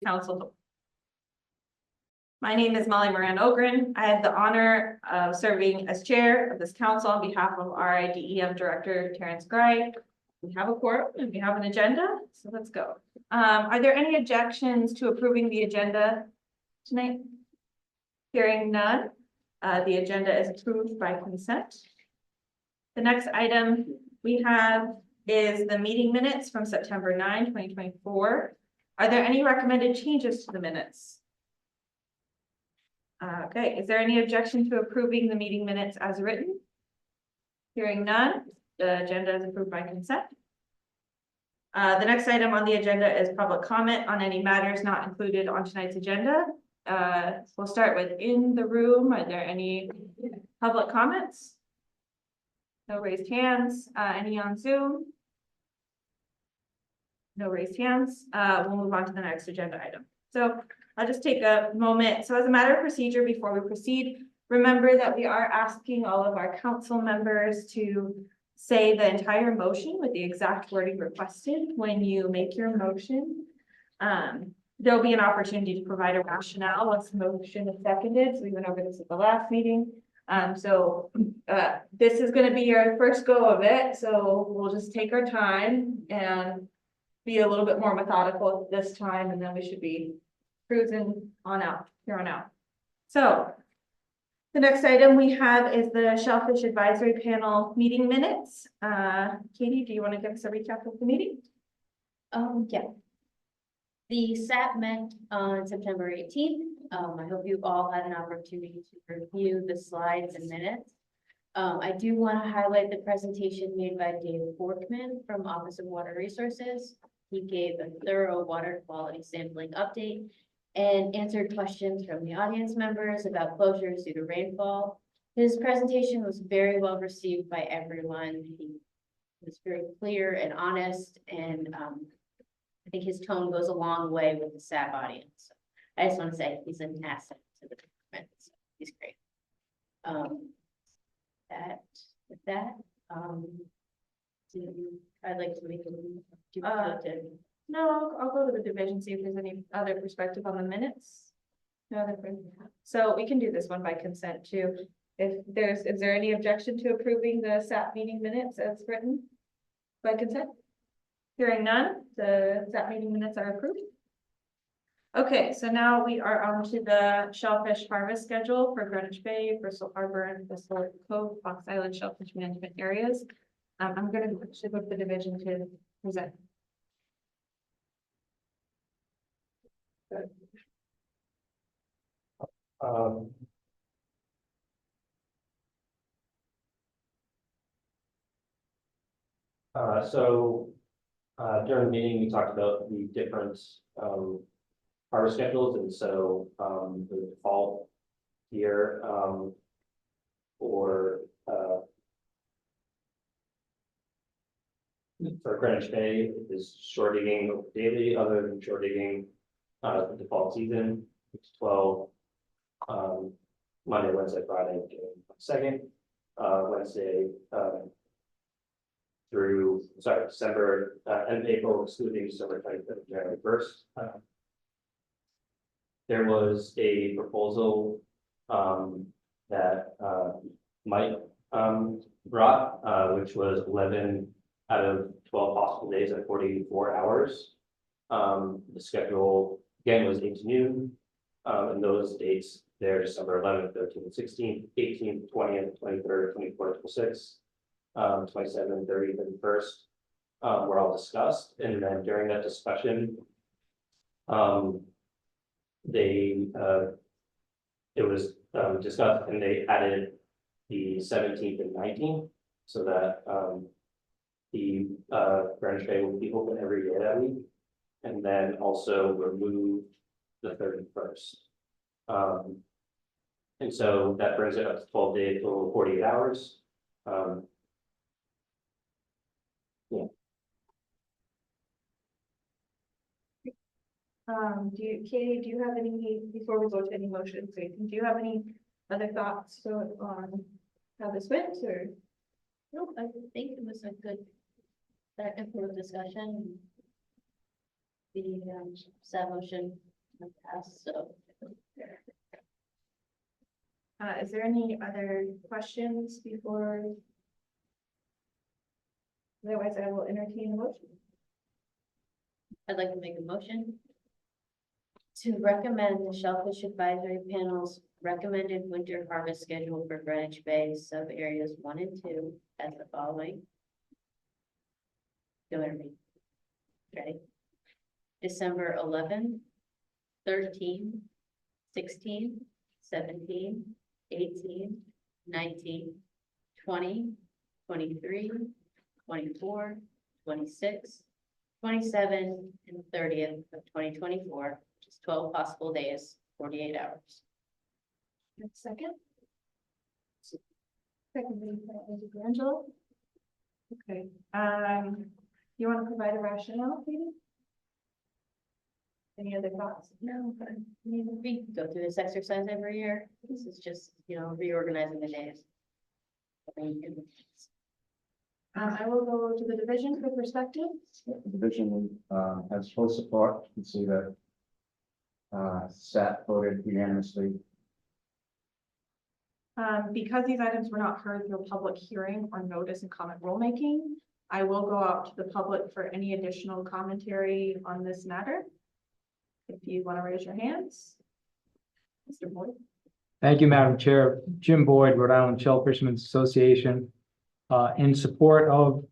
Council. My name is Molly Moran Ogren. I have the honor of serving as chair of this council on behalf of RIDEM Director Terrence Gray. We have a quorum and we have an agenda, so let's go. Are there any objections to approving the agenda tonight? Hearing none, the agenda is approved by consent. The next item we have is the meeting minutes from September 9, 2024. Are there any recommended changes to the minutes? Okay, is there any objection to approving the meeting minutes as written? Hearing none, the agenda is approved by consent. The next item on the agenda is public comment on any matters not included on tonight's agenda. We'll start with in the room. Are there any public comments? No raised hands. Any on Zoom? No raised hands. We'll move on to the next agenda item. So I'll just take a moment. So as a matter of procedure, before we proceed, remember that we are asking all of our council members to say the entire motion with the exact wording requested when you make your motion. There'll be an opportunity to provide a rationale once the motion is seconded. So we went over this at the last meeting. This is going to be your first go of it. So we'll just take our time and be a little bit more methodical this time, and then we should be cruising on out here on out. So the next item we have is the Shellfish Advisory Panel meeting minutes. Katie, do you want to give us a recap of the meeting? Yeah. The SAP met on September 18th. I hope you all had an opportunity to review the slides and minutes. I do want to highlight the presentation made by Dave Borkman from Office of Water Resources. He gave a thorough water quality sampling update and answered questions from the audience members about closures due to rainfall. His presentation was very well received by everyone. He was very clear and honest, and I think his tone goes a long way with the SAP audience. So I just want to say he's an asset to the department. So he's great. I'd like to make a No, I'll go to the division, see if there's any other perspective on the minutes. No other. So we can do this one by consent too. Is there any objection to approving the SAP meeting minutes as written by consent? Hearing none, the SAP meeting minutes are approved. Okay, so now we are on to the shellfish harvest schedule for Greenwich Bay, Bristol Harbor, and Bristol Cove, Fox Island shellfish management areas. I'm going to shift with the division to present. During the meeting, we talked about the different harvest schedules, and so the default here for Greenwich Bay is shore digging daily, other than shore digging the default season, it's 12 Monday, Wednesday, Friday, June 2nd, Wednesday through December and April, excluding December 25th, January 1st. There was a proposal that Mike brought, which was 11 out of 12 possible days at 44 hours. The schedule again was 8 to noon, and those dates there December 11th, 13th, 16th, 18th, 20th, 23rd, 24th, 26th. 27, 30, 31st were all discussed, and then during that discussion, it was discussed, and they added the 17th and 19th, so that the Greenwich Bay will be open every day that week, and then also remove the 31st. And so that brings it up to 12 days, total 48 hours. Katie, do you have any, before we go to any motions, do you have any other thoughts on how this went, or? No, I think it was a good back and forth discussion. The SAP motion So, Is there any other questions before? Otherwise, I will entertain a motion. I'd like to make a motion to recommend the Shellfish Advisory Panel's recommended winter harvest schedule for Greenwich Bay sub areas 1 and 2 as the following. Go ahead, read. Ready? December 11, 13, 16, 17, 18, 19, 20, 23, 24, 26, 27, and 30th of 2024, which is 12 possible days, 48 hours. Second. Second, Angela. Okay, you want to provide a rationale, Katie? Any other thoughts? No, but I mean, we go through this exercise every year. This is just, reorganizing the days. I will go to the division for perspective. The division has full support. You can see that SAT voted unanimously. Because these items were not heard through a public hearing or notice and comment rulemaking, I will go out to the public for any additional commentary on this matter. If you want to raise your hands. Mr. Boyd. Thank you, Madam Chair. Jim Boyd, Rhode Island Shellfishermen's Association. In support of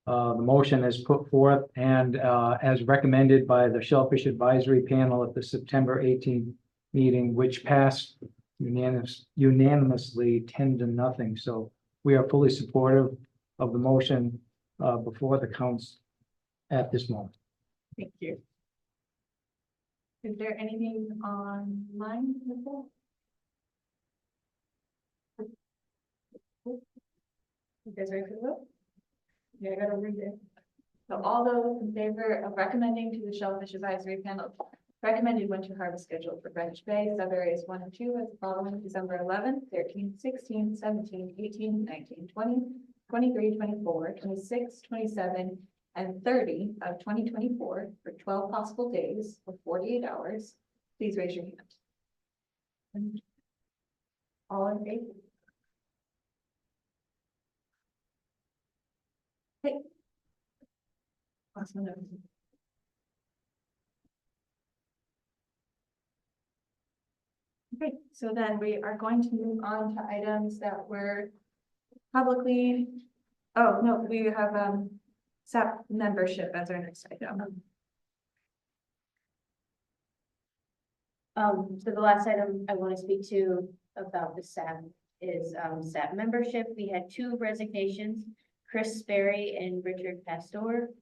the motion as put forth and as recommended by the Shellfish Advisory Panel at the September 18th meeting, which passed unanimously 10-0. So we are fully supportive of the motion before the council at this moment. Thank you. Is there anything online? Nicole? You guys ready for the vote? Yeah, I gotta read it. So all those in favor of recommending to the Shellfish Advisory Panel recommended winter harvest schedule for Greenwich Bay, sub areas 1 and 2 as following: December 11, 13, 16, 17, 18, 19, 20, 23, 24, 26, 27, and 30 of 2024 for 12 possible days for 48 hours. Please raise your hand. All in favor? Okay. Awesome. Okay, so then we are going to move on to items that were publicly, oh, no, we have SAP membership as our next item. So the last item I want to speak to about the SAP is SAP membership. We had 2 resignations, Chris Sperry and Richard Pastor.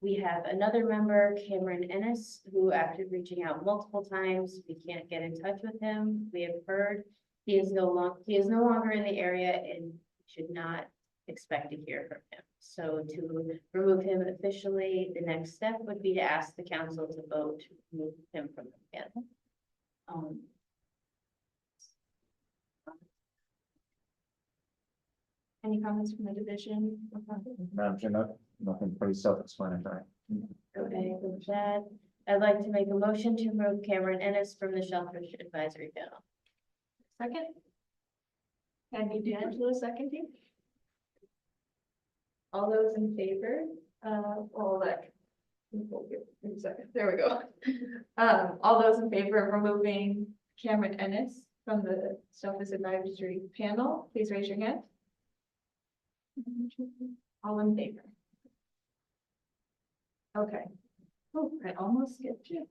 We have another member, Cameron Ennis, who after reaching out multiple times, we can't get in touch with him. We have heard he is no longer in the area and should not expect to hear from him. So to remove him officially, the next step would be to ask the council to vote to remove him from the panel. Any comments from the division? Madam Chair, nothing pretty self-explanatory. Okay, with that, I'd like to make a motion to remove Cameron Ennis from the Shellfish Advisory Panel. Second? And you, D'Angelo, seconding? All those in favor, there we go. All those in favor of removing Cameron Ennis from the Shellfish Advisory Panel, please raise your hand. All in favor? Okay. Oh, I almost skipped you.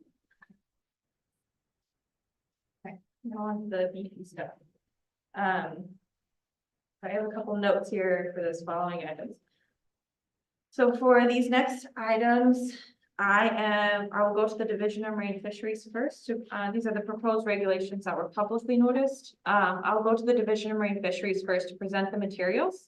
Okay, now on to the beefy stuff. I have a couple notes here for this following items. So for these next items, I will go to the Division of Marine Fisheries first. So, these are the proposed regulations that were publicly noticed. I'll go to the Division of Marine Fisheries first to present the materials.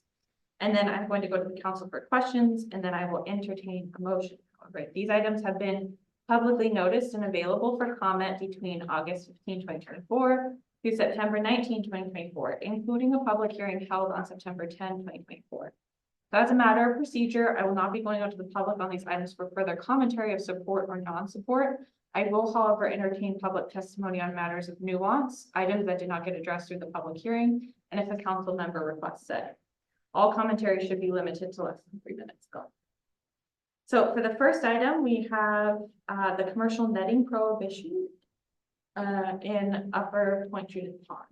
And then I'm going to go to the council for questions, and then I will entertain a motion. All right, these items have been publicly noticed and available for comment between August 15, 2024 through September 19, 2024, including a public hearing held on September 10, 2024. So as a matter of procedure, I will not be going out to the public on these items for further commentary of support or non-support. I will, however, entertain public testimony on matters of nuance, items that did not get addressed through the public hearing, and if a council member requests it. All commentary should be limited to less than 3 minutes. Go. So for the first item, we have the commercial netting prohibition in Upper Point Judith Pond.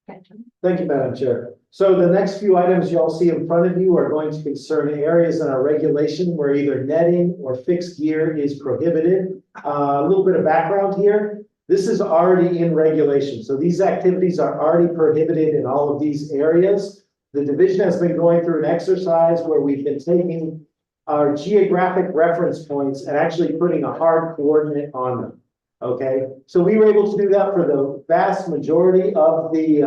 Okay, Tim. Thank you, Madam Chair. So the next few items you'll see in front of you are going to concern areas in our regulation where either netting or fixed gear is prohibited. A little bit of background here. This is already in regulation. So these activities are already prohibited in all of these areas. The division has been going through an exercise where we've been taking our geographic reference points and actually putting a hard coordinate on them. Okay, so we were able to do that for the vast majority of these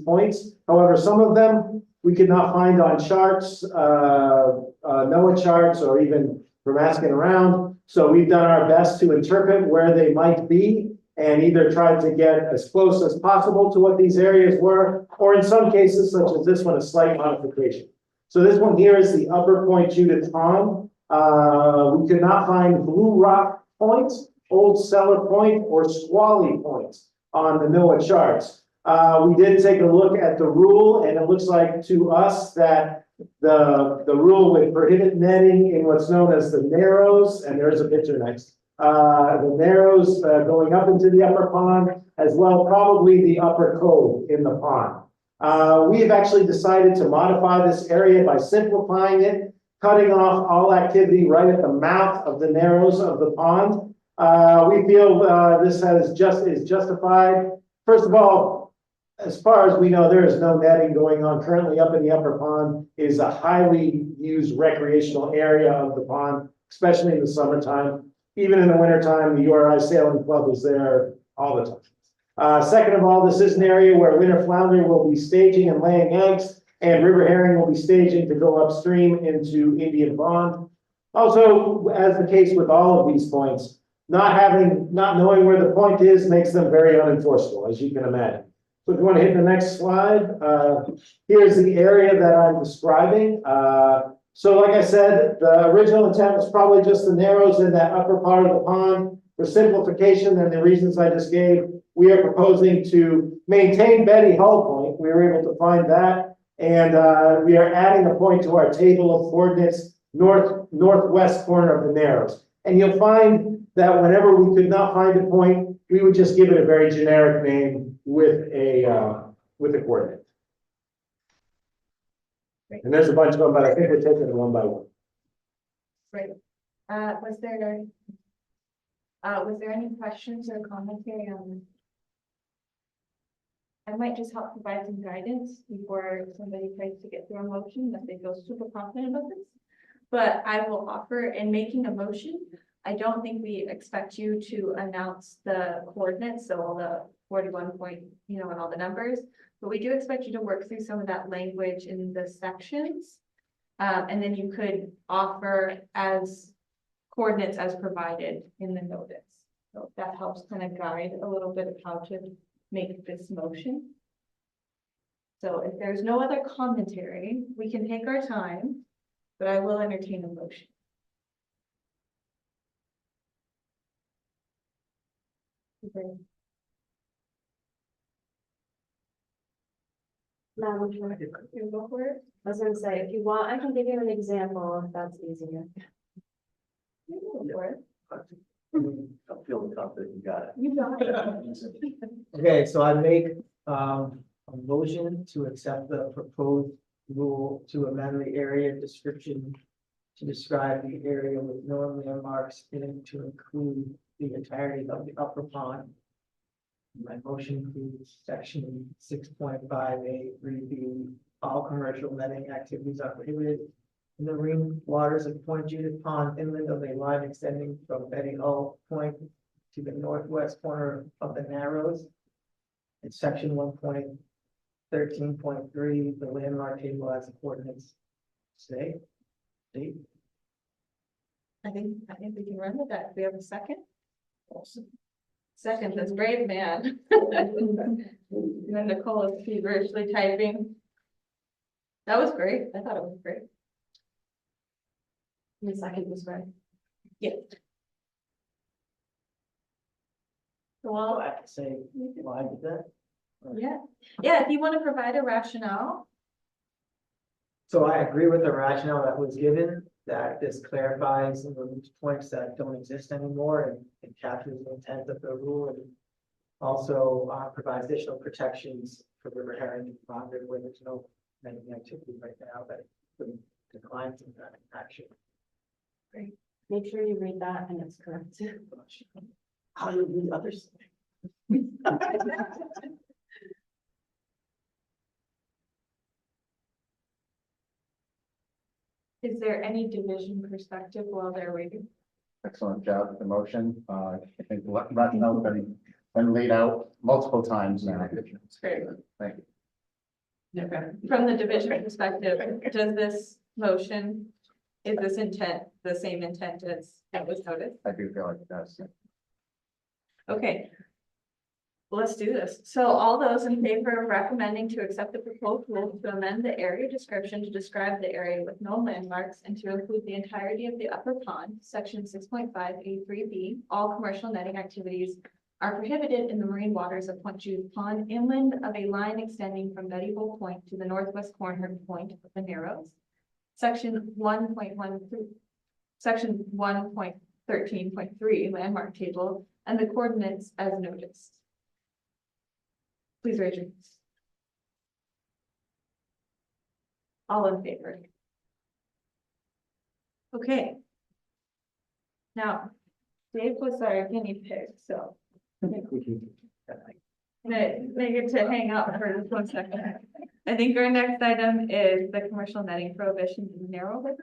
points. However, some of them we could not find on charts, NOAA charts, or even from asking around. So we've done our best to interpret where they might be and either tried to get as close as possible to what these areas were, or in some cases, such as this one, a slight modification. So this one here is the Upper Point Judith Pond. We could not find Blue Rock Point, Old Cellar Point, or Squally Point on the NOAA charts. We did take a look at the rule, and it looks like to us that the rule would prohibit netting in what's known as the narrows, and there's a picture next. The narrows going up into the upper pond, as well probably the upper cove in the pond. We have actually decided to modify this area by simplifying it, cutting off all activity right at the mouth of the narrows of the pond. We feel this is justified. First of all, as far as we know, there is no netting going on currently up in the upper pond. It is a highly used recreational area of the pond, especially in the summertime. Even in the wintertime, the URI Sailing Club is there all the time. Second of all, this is an area where winter flounder will be staging and laying eggs, and river herring will be staging to go upstream into Indian Pond. Also, as the case with all of these points, not knowing where the point is makes them very unenforceable, as you can imagine. So if you want to hit the next slide, here's the area that I'm describing. So like I said, the original intent was probably just the narrows in that upper part of the pond. For simplification and the reasons I just gave, we are proposing to maintain Betty Hull Point. We were able to find that. And we are adding a point to our table of coordinates northwest corner of the narrows. And you'll find that whenever we could not find a point, we would just give it a very generic name with a coordinate. Great. And there's a bunch of them, but I think we're taking them one by one. Great. Was there any questions or commentary on? I might just help provide some guidance before somebody tries to get through a motion that they feel super confident about this. But I will offer, in making a motion, I don't think we expect you to announce the coordinates, so all the 41 point, and all the numbers. But we do expect you to work through some of that language in the sections. And then you could offer as coordinates as provided in the notice. So that helps kind of guide a little bit of how to make this motion. So if there's no other commentary, we can take our time, but I will entertain a motion. Okay. Madam Chair, You go for it. I was gonna say, if you want, I can give you an example if that's easier. You go for it. I'm feeling confident you got it. You got it. Okay, so I make a motion to accept the proposed rule to amend the area description to describe the area with no landmarks and to include the entirety of the upper pond. My motion includes section 6.5A3B. All commercial netting activities are prohibited in the marine waters of Point Judith Pond inland of a line extending from Betty Hull Point to the northwest corner of the Narrows. In section 1.13.3, the landmark table has the coordinates. Date. I think we can run with that. Do we have a second? Awesome. Second, that's brave, man. And then Nicole is feverishly typing. That was great. I thought it was great. The second was right. Yeah. So, Do well, I have to say why I did that? yeah, if you want to provide a rationale, So I agree with the rationale that was given, that this clarifies and removes points that don't exist anymore and captures the intent of the rule and also provides additional protections for river herring and flounder where there's no many activity right now that could decline some kind of action. Make sure you read that and it's correct. How do you read others? is there any division perspective while they're waiting? Excellent job with the motion. I think rationale been laid out multiple times now. It's great. Thank you. Okay. From the division perspective, does this motion, is this intent the same intent as that was noted? I do feel like it does. Okay. Let's do this. So all those in favor of recommending to accept the proposed rule to amend the area description to describe the area with no landmarks and to include the entirety of the upper pond, section 6.5A3B, all commercial netting activities are prohibited in the marine waters of Point Judith Pond inland of a line extending from Betty Bull Point to the northwest corner point of the Narrows. Section 1.13.3 landmark table and the coordinates as noticed. Please raise your hands. All in favor? Okay. Now, Dave was our guinea pig, so they get to hang out for just 1 second. I think our next item is the commercial netting prohibition in the Narrow River.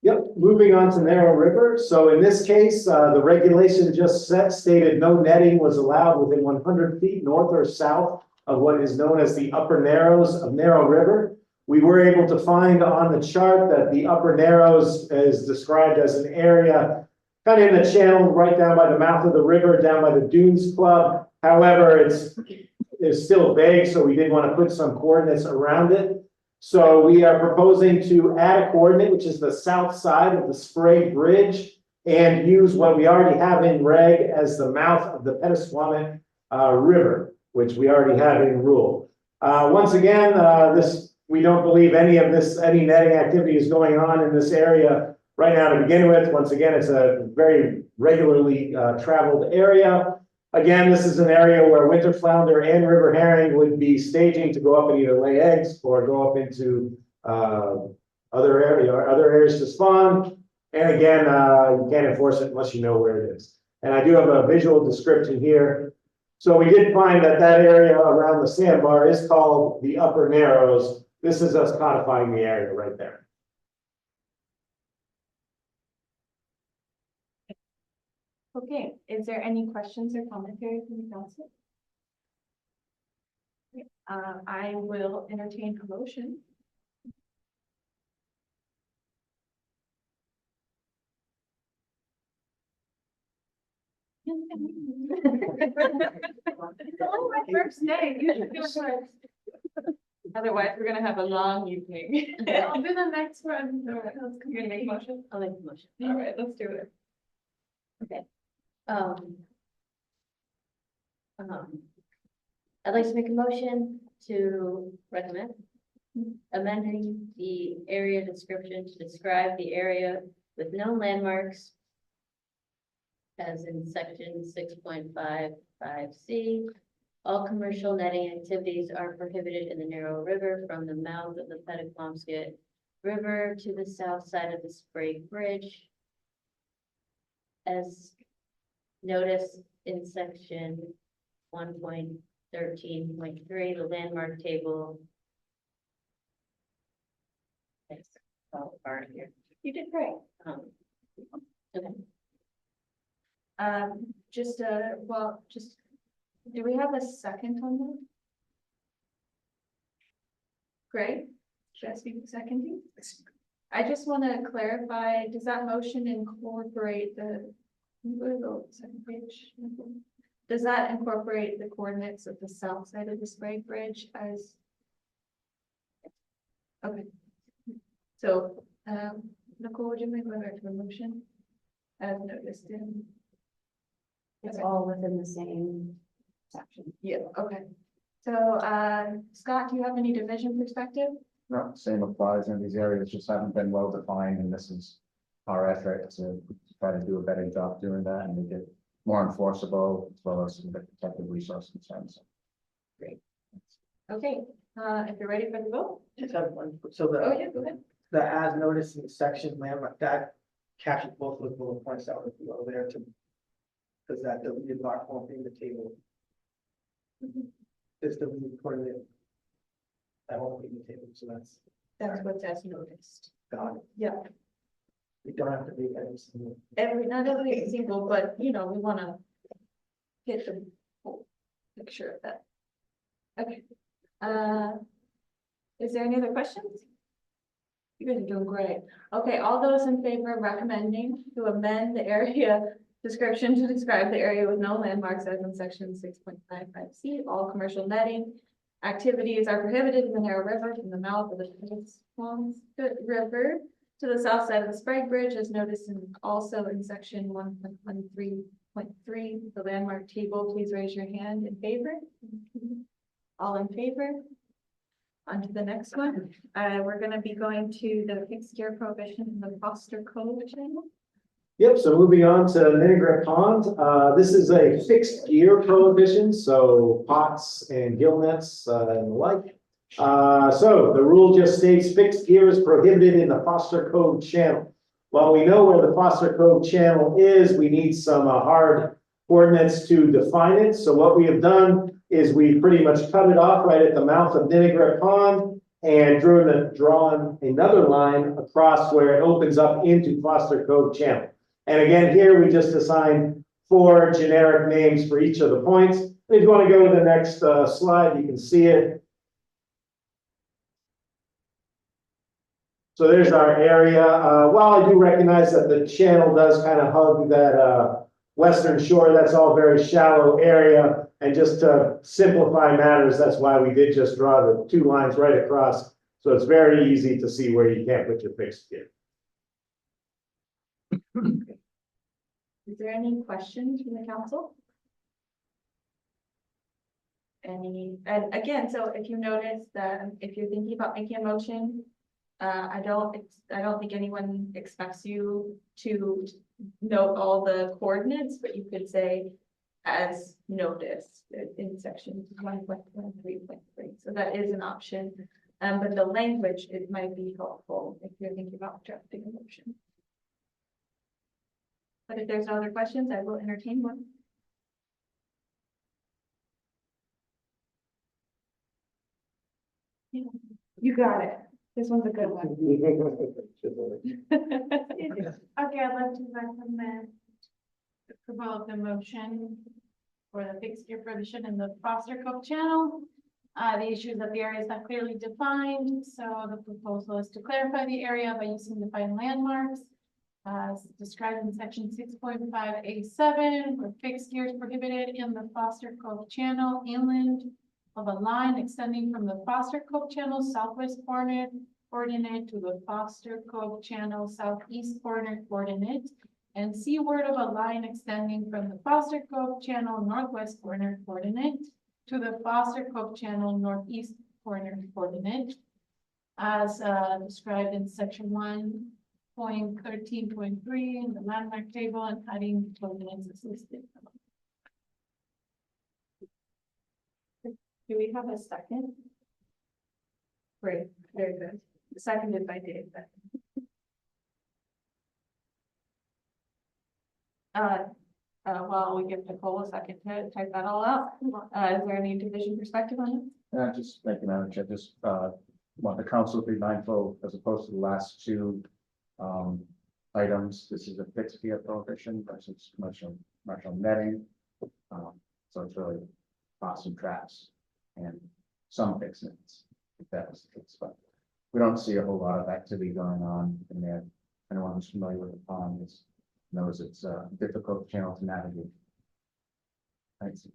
Yep, moving on to Narrow River. So in this case, the regulation just stated no netting was allowed within 100 feet north or south of what is known as the upper narrows of Narrow River. We were able to find on the chart that the upper narrows is described as an area kind of in the channel right down by the mouth of the river, down by the Dunes Club. However, it's still vague, so we did want to put some coordinates around it. So we are proposing to add a coordinate, which is the south side of the Sprague Bridge, and use what we already have in reg as the mouth of the Pettisquamit River, which we already have in rule. Once again, we don't believe any netting activity is going on in this area right now to begin with. Once again, it's a very regularly traveled area. Again, this is an area where winter flounder and river herring would be staging to go up and either lay eggs or go up into other areas to spawn. And again, you can't enforce it unless you know where it is. And I do have a visual description here. So we did find that area around the sandbar is called the Upper Narrows. This is us codifying the area right there. Okay, is there any questions or commentary from the council? I will entertain a motion. It's only my first day. Usually do it first. Otherwise, we're gonna have a long evening. I'll do the next one. All right, you're gonna make a motion? I'll make the motion. All right, let's do it. I'd like to make a motion to recommend amending the area description to describe the area with no landmarks as in section 6.55C. All commercial netting activities are prohibited in the Narrow River from the mouth of the Pettisquamit River to the south side of the Sprague Bridge. As noticed in section 1.13.3, the landmark table. Thanks. Oh, far here. You did great. Okay. Do we have a second on that? Great. Should I speak seconding? I just want to clarify, does that motion incorporate the second page? Does that incorporate the coordinates of the south side of the Sprague Bridge as? Okay. So, Nicole, would you make a motion? as noticed in? It's all within the same section. Yeah, okay. So, Scott, do you have any division perspective? No, same applies in these areas, just haven't been well defined, and this is our effort to try to do a better job doing that and make it more enforceable, as well as some of the protected resource concerns. Okay, if you're ready for the vote? Just have one, so Oh, the, yeah, go ahead. the as noticed in the section landmark, that captures both those bullet points that were below there to. Because that deleted mark won't be in the table. It's the coordinate. That won't be in the table, so That's what's as noticed. got it. Yeah, We don't have to make every single. not every single, but you know, we wanna get the whole picture of that. Okay, is there any other questions? You guys are doing great. Okay, all those in favor of recommending to amend the area description to describe the area with no landmarks as in section 6.55C, all commercial netting activities are prohibited in the narrow river from the mouth of the Swampscott River to the south side of the Sprague Bridge, as noticed in also in section 1.13.3, the landmark table. Please raise your hand in favor. All in favor? On to the next one. We're gonna be going to the fixed gear prohibition in the Foster Cove channel. Yep, so moving on to Vinaigrette Pond, this is a fixed gear prohibition, so pots and gill nets and the like. So the rule just states fixed gear is prohibited in the Foster Cove channel. While we know where the Foster Cove channel is, we need some hard coordinates to define it. So what we have done is we pretty much cut it off right at the mouth of Vinaigrette Pond and drawn another line across where it opens up into Foster Cove channel. And again, here we just assign 4 generic names for each of the points. If you want to go to the next slide, you can see it. So there's our area. While I do recognize that the channel does kind of hug that western shore, that's all very shallow area. And just to simplify matters, that's why we did just draw the 2 lines right across. So it's very easy to see where you can't put your fixed gear. Is there any questions from the council? And again, so if you notice that if you're thinking about making a motion, I don't think anyone expects you to note all the coordinates, but you could say as noticed in section 1.13.3. So that is an option. But the language, it might be helpful if you're thinking about drafting a motion. But if there's no other questions, I will entertain one. You got it. This one's a good one. Okay, I'd like to recommend approval of the motion for the fixed gear prohibition in the Foster Cove channel. The issue is that the area is not clearly defined, so the proposal is to clarify the area by using defined landmarks. As described in section 6.5A7, where fixed gear is prohibited in the Foster Cove channel inland of a line extending from the Foster Cove channel southwest coordinate to the Foster Cove channel southeast coordinate, and seaward of a line extending from the Foster Cove channel northwest coordinate to the Foster Cove channel northeast coordinate, as described in section 1.13.3 in the landmark table, and adding coordinates as listed. Do we have a second? Great, very good. Seconded by Dave. While we give Nicole a second to type that all out, is there any division perspective on it? Just thank you, Madam Chair. Just want the council to be mindful, as opposed to the last 2 items. This is a fixed gear prohibition versus commercial netting. So it's really pots and traps and some fixed nets, if that was the case. But we don't see a whole lot of activity going on in there. Anyone who's familiar with the pond knows it's a difficult channel to navigate. Thanks.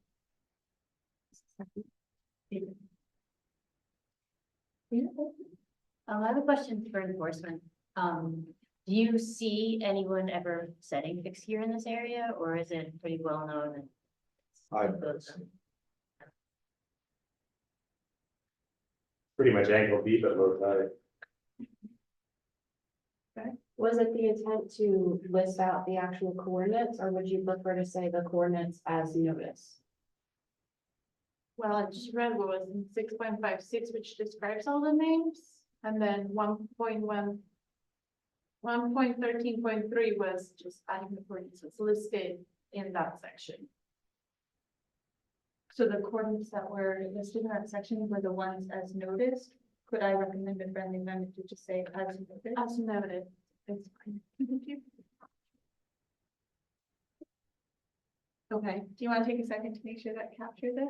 I have a question for enforcement. Do you see anyone ever setting fixed gear in this area, or is it pretty well known? And I've Pretty much ankle deep at low tide. Was it the intent to list out the actual coordinates, or would you prefer to say the coordinates as notice? Well, I just read what was in 6.56, which describes all the names, and then 1.13.3 was just adding the coordinates that's listed in that section. So the coordinates that were listed in that section were the ones as noticed. Could I recommend a friendly amendment to just say as noted? As noted, it's fine. Okay, do you want to take a second to make sure that captures it?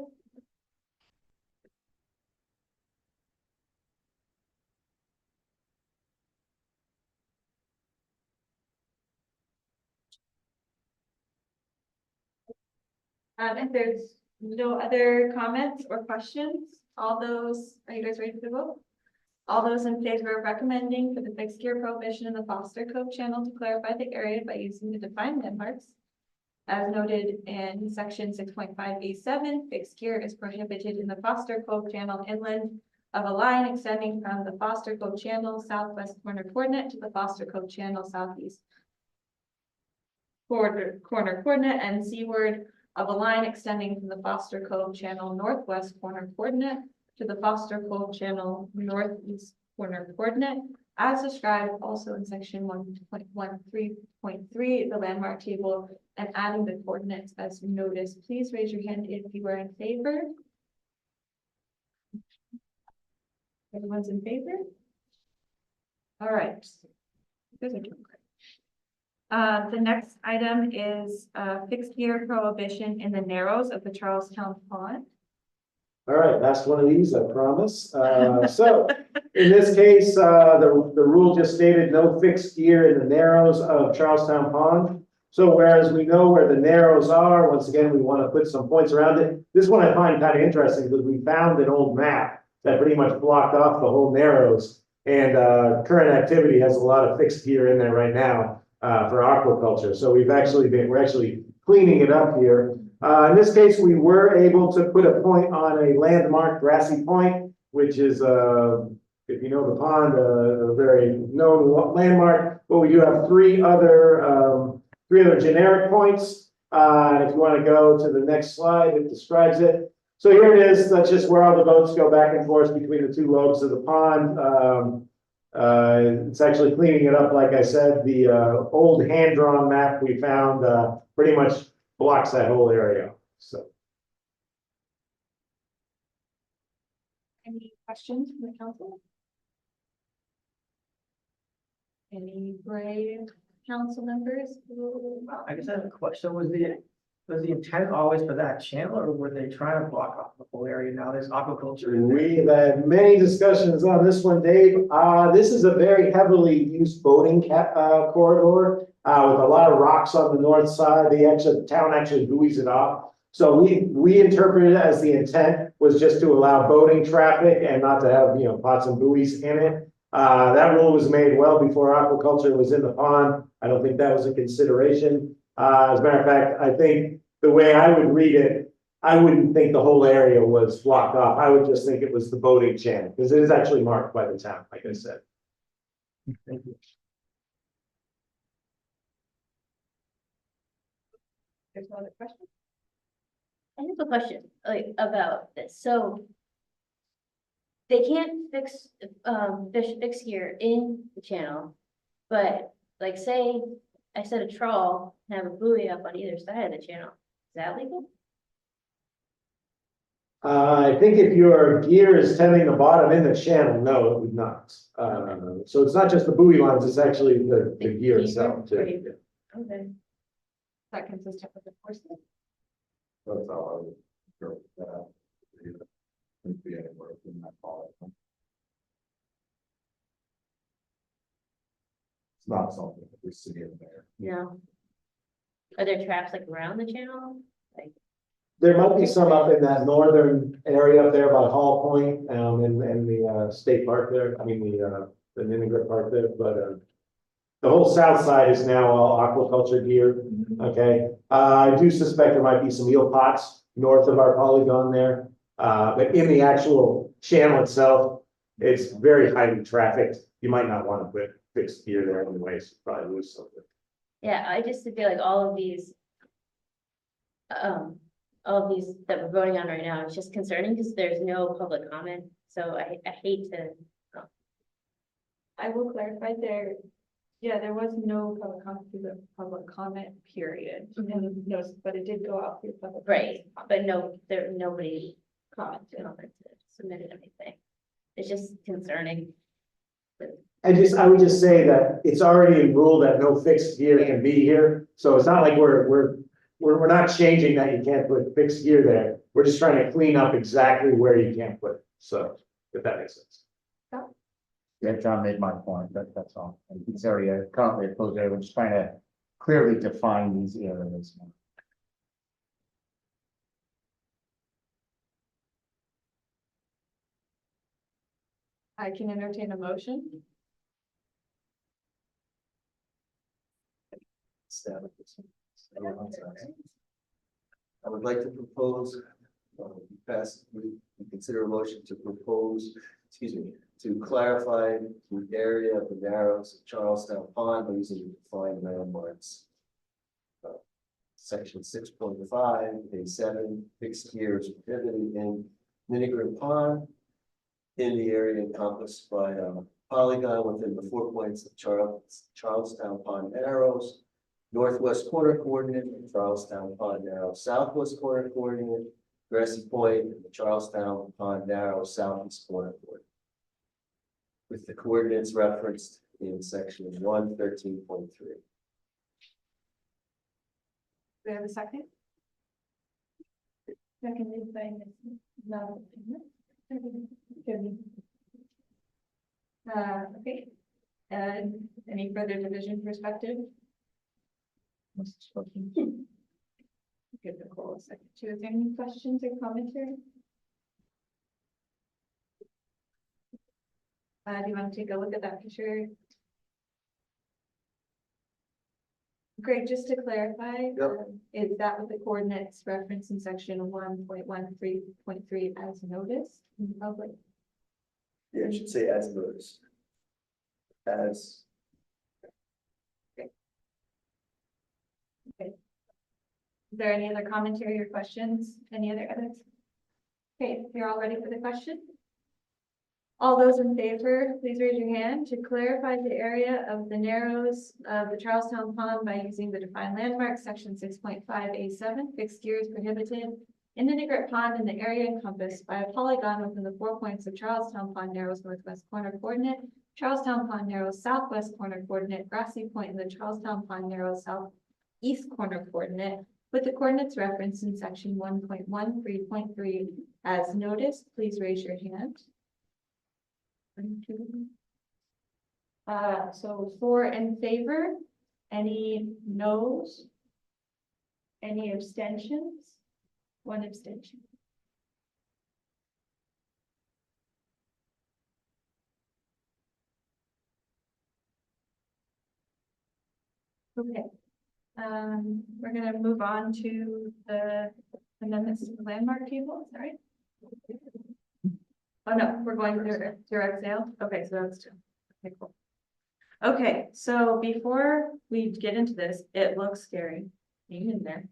If there's no other comments or questions, are you guys ready to vote? All those in favor of recommending for the fixed gear prohibition in the Foster Cove channel to clarify the area by using the defined landmarks. As noted in section 6.5A7, fixed gear is prohibited in the Foster Cove channel inland of a line extending from the Foster Cove channel southwest corner coordinate to the Foster Cove channel southeast corner coordinate, and seaward of a line extending from the Foster Cove channel northwest corner coordinate to the Foster Cove channel northeast corner coordinate, as described also in section 1.13.3, the landmark table, and adding the coordinates as noticed. Please raise your hand if you are in favor. Everyone's in favor? All right. You guys are doing great. The next item is fixed gear prohibition in the narrows of the Charlestown Pond. All right, last one of these, I promise. So in this case, the rule just stated no fixed gear in the narrows of Charlestown Pond. So whereas we know where the narrows are, once again, we want to put some points around it. This one I find kind of interesting because we found an old map that pretty much blocked off the whole narrows. And current activity has a lot of fixed gear in there right now for aquaculture. So we're actually cleaning it up here. In this case, we were able to put a point on a landmark grassy point, which is, if you know the pond, a very known landmark. But we do have three other generic points. If you want to go to the next slide, it describes it. So here it is. That's just where all the boats go back and forth between the two lobes of the pond. It's actually cleaning it up. Like I said, the old hand-drawn map we found pretty much blocks that whole area. So, Any questions from the council? Any brave council members? I guess I have a question. Was the intent always for that channel, or were they trying to block off the whole area? Now there's aquaculture in there. we've had many discussions on this one, Dave. This is a very heavily used boating corridor with a lot of rocks on the north side. The town actually buoys it off. So we interpreted it as the intent was just to allow boating traffic and not to have, pots and buoys in it. That rule was made well before aquaculture was in the pond. I don't think that was a consideration. As a matter of fact, I think the way I would read it, I wouldn't think the whole area was blocked off. I would just think it was the boating channel because it is actually marked by the town, like I said. Thank you. There's no other questions? I have a question about this. So they can't fix gear in the channel, but like say I set a trawl and have a buoy up on either side of the channel. Is that legal? I think if your gear is tending the bottom in the channel, no, it would not. So it's not just the buoy lines, it's actually the gear itself too. Right. Yeah. Okay. Is that consistent with the enforcement? That's how I would go with that. Wouldn't be anywhere in that policy. It's not something that we see in there. No. Are there traps like around the channel? Like, There might be some up in that northern area up there by Hall Point, and the state park there, I mean, the Ninegret Park there, but the whole south side is now all aquaculture gear, okay? I do suspect there might be some eel pots north of our polygon there. But in the actual channel itself, it's very highly trafficked. You might not want to put fixed gear there anyways, probably lose something. Yeah, I just feel like all of these that we're voting on right now is just concerning because there's no public comment. So I hate to, I will clarify there. Yeah, there was no public comment period. And no, but it did go out through public. right, but nobody commented, submitted anything. It's just concerning. I would just say that it's already in rule that no fixed gear can be here. So it's not like we're not changing that you can't put fixed gear there. We're just trying to clean up exactly where you can't put it. So if that makes sense. Yeah, John made my point, that's all. And it's already currently a closed area, we're just trying to clearly define these areas. I can entertain a motion. I would like to propose, we consider a motion to propose, to clarify the area of the narrows of Charlestown Pond by using defined landmarks. Section 6.5, A7, fixed gear is prohibited in Ninnegrin Pond in the area encompassed by a polygon within the 4 points of Charlestown Pond narrows. Northwest corner coordinate, Charlestown Pond narrow, southwest corner coordinate, Grassy Point, and the Charlestown Pond narrow, southeast corner coordinate. With the coordinates referenced in section 113.3. Do we have a second? Seconded by Ms. Love. Okay. And any further division perspective? Give Nicole a second to, is there any questions or commentary? Do you want to take a look at that picture? Great, just to clarify, is that with the coordinates referenced in section 1.13.3 as noticed in public? Yeah, it should say as noticed. As. Okay. Is there any other commentary or questions? Any other edits? Okay, you're all ready for the question? All those in favor, please raise your hand to clarify the area of the narrows of the Charlestown Pond by using the defined landmark, section 6.5A7, fixed gear is prohibited in the Ninnegrin Pond in the area encompassed by a polygon within the 4 points of Charlestown Pond narrows northwest corner coordinate, Charlestown Pond narrows southwest corner coordinate, Grassy Point in the Charlestown Pond narrows southeast corner coordinate, with the coordinates referenced in section 1.13.3 as noticed. Please raise your hand. So 4 in favor, any noes? Any abstentions? 1 abstention. Okay. We're gonna move on to the amendments to the landmark table, is that right? Oh, no, we're going through direct sale. Okay, so that's 2. Okay, cool. Okay, so before we get into this, it looks scary. Hang in there.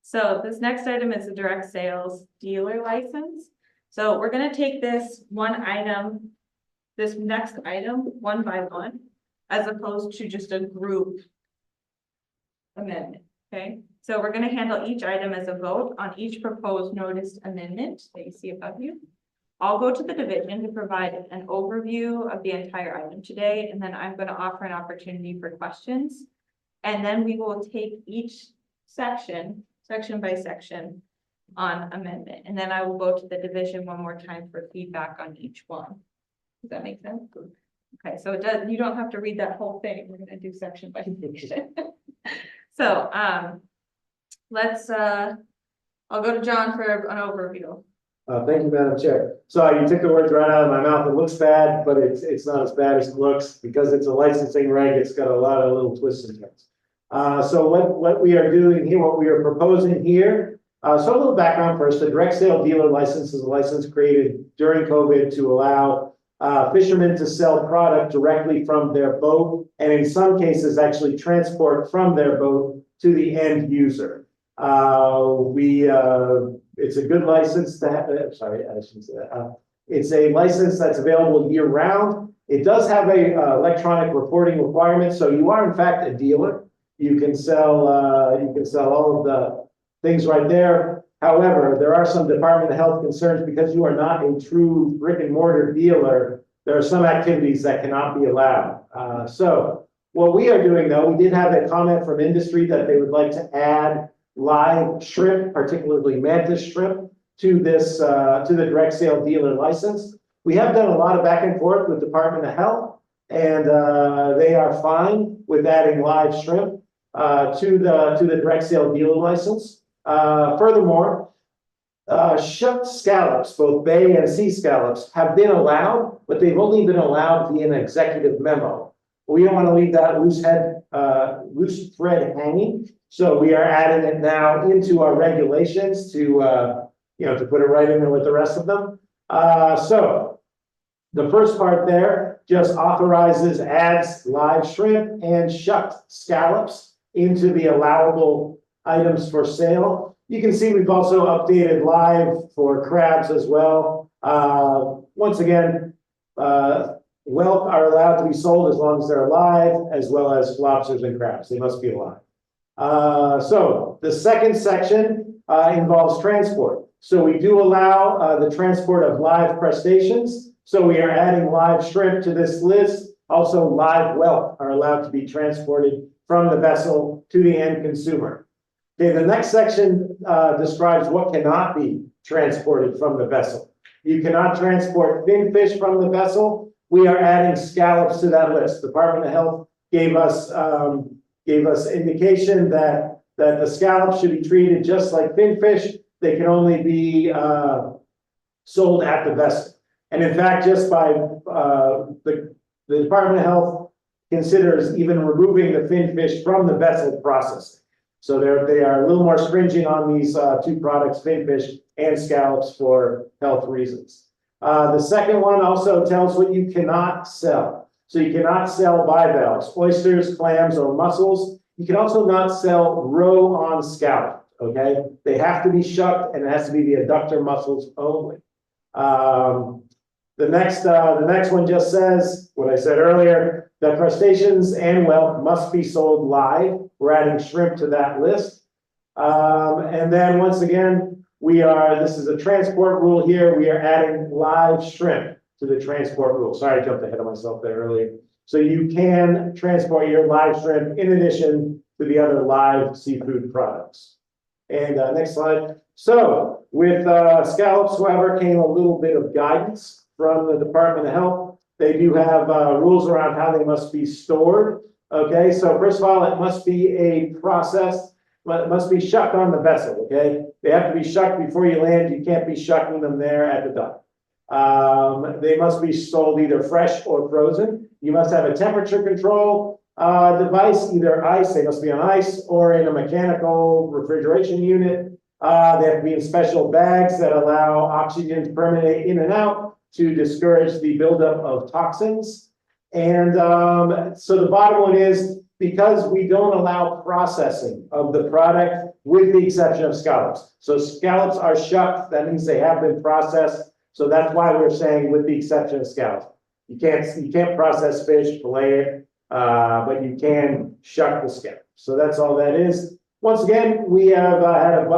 So this next item is the direct sales dealer license. So we're gonna take this this next item, one by one, as opposed to just a group amendment, okay? So we're gonna handle each item as a vote on each proposed noticed amendment that you see above you. I'll go to the division to provide an overview of the entire item today, and then I'm going to offer an opportunity for questions. And then we will take each section by section on amendment. And then I will go to the division one more time for feedback on each one. Does that make sense? Okay, so you don't have to read that whole thing. We're going to do section by section. So I'll go to John for an overview. Thank you, Madam Chair. So you took the words right out of my mouth. It looks bad, but it's not as bad as it looks because it's a licensing reg. It's got a lot of little twists and turns. So what we are doing here, what we are proposing here, so a little background first. The direct sale dealer license is a license created during COVID to allow fishermen to sell product directly from their boat, and in some cases actually transport from their boat to the end user. It's a good license to have, sorry, I shouldn't say that. It's a license that's available year round. It does have a electronic reporting requirement, so you are in fact a dealer. You can sell all of the things right there. However, there are some Department of Health concerns because you are not a true brick and mortar dealer. There are some activities that cannot be allowed. So what we are doing though, we did have a comment from industry that they would like to add live shrimp, particularly mantis shrimp, to this to the direct sale dealer license. We have done a lot of back and forth with Department of Health, and they are fine with adding live shrimp to the direct sale dealer license. Furthermore, shucked scallops, both bay and sea scallops, have been allowed, but they've only been allowed via an executive memo. We don't want to leave that loose thread hanging, so we are adding it now into our regulations to to put it right in there with the rest of them. So the first part there just adds live shrimp and shucked scallops into the allowable items for sale. You can see we've also updated live for crabs as well. Once again, whelk are allowed to be sold as long as they're alive, as well as lobsters and crabs. They must be alive. So the second section involves transport. So we do allow the transport of live crustaceans. So we are adding live shrimp to this list. Also, live whelk are allowed to be transported from the vessel to the end consumer. Okay, the next section describes what cannot be transported from the vessel. You cannot transport fin fish from the vessel. We are adding scallops to that list. Department of Health gave us indication that the scallops should be treated just like fin fish. They can only be sold at the vessel. And in fact, just by the Department of Health considers even removing the fin fish from the vessel processing. So they are a little more stringent on these two products, fin fish and scallops, for health reasons. The second one also tells what you cannot sell. So you cannot sell bivalves, oysters, clams, or mussels. You can also not sell roe on scallop, okay? They have to be shucked, and it has to be the adductor mussels only. The next one just says what I said earlier, that crustaceans and whelk must be sold live. We're adding shrimp to that list. And then once again, this is a transport rule here. We are adding live shrimp to the transport rule. Sorry, I jumped ahead of myself there earlier. So you can transport your live shrimp in addition to the other live seafood products. And next slide. So with scallops, however, came a little bit of guidance from the Department of Health. They do have rules around how they must be stored. Okay, so first of all, it must be a process, but it must be shucked on the vessel. Okay, they have to be shucked before you land. You can't be shucking them there at the dock. They must be sold either fresh or frozen. You must have a temperature control device, either ice, they must be on ice, or in a mechanical refrigeration unit. They have to be in special bags that allow oxygen to permeate in and out to discourage the buildup of toxins. And so the bottom one is, because we don't allow processing of the product with the exception of scallops. So scallops are shucked, that means they have been processed. So that's why we're saying with the exception of scallops. You can't process fish, fillet it, but you can shuck the scallop. So that's all that is. Once again, we have had a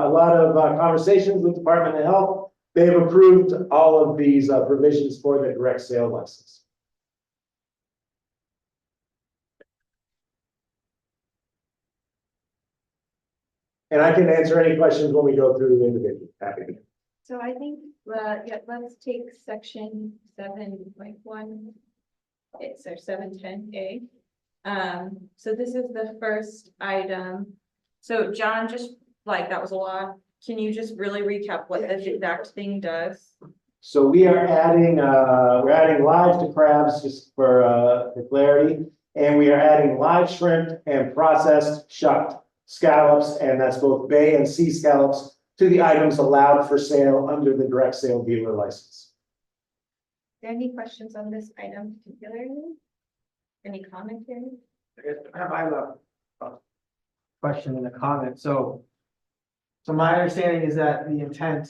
lot of conversations with Department of Health. They have approved all of these provisions for the direct sale license. And I can answer any questions when we go through the individual. Happy to. So I think, yeah, let's take section 7.1. It's our 710A. So this is the first item. So John, just like that was a lot. Can you just really recap what this exact thing does? So we are adding, we're adding live to crabs just for clarity. And we are adding live shrimp and processed shucked scallops, and that's both bay and sea scallops to the items allowed for sale under the direct sale dealer license. Any questions on this item particularly? Any commentary? I have a question and a comment. So my understanding is that the intent,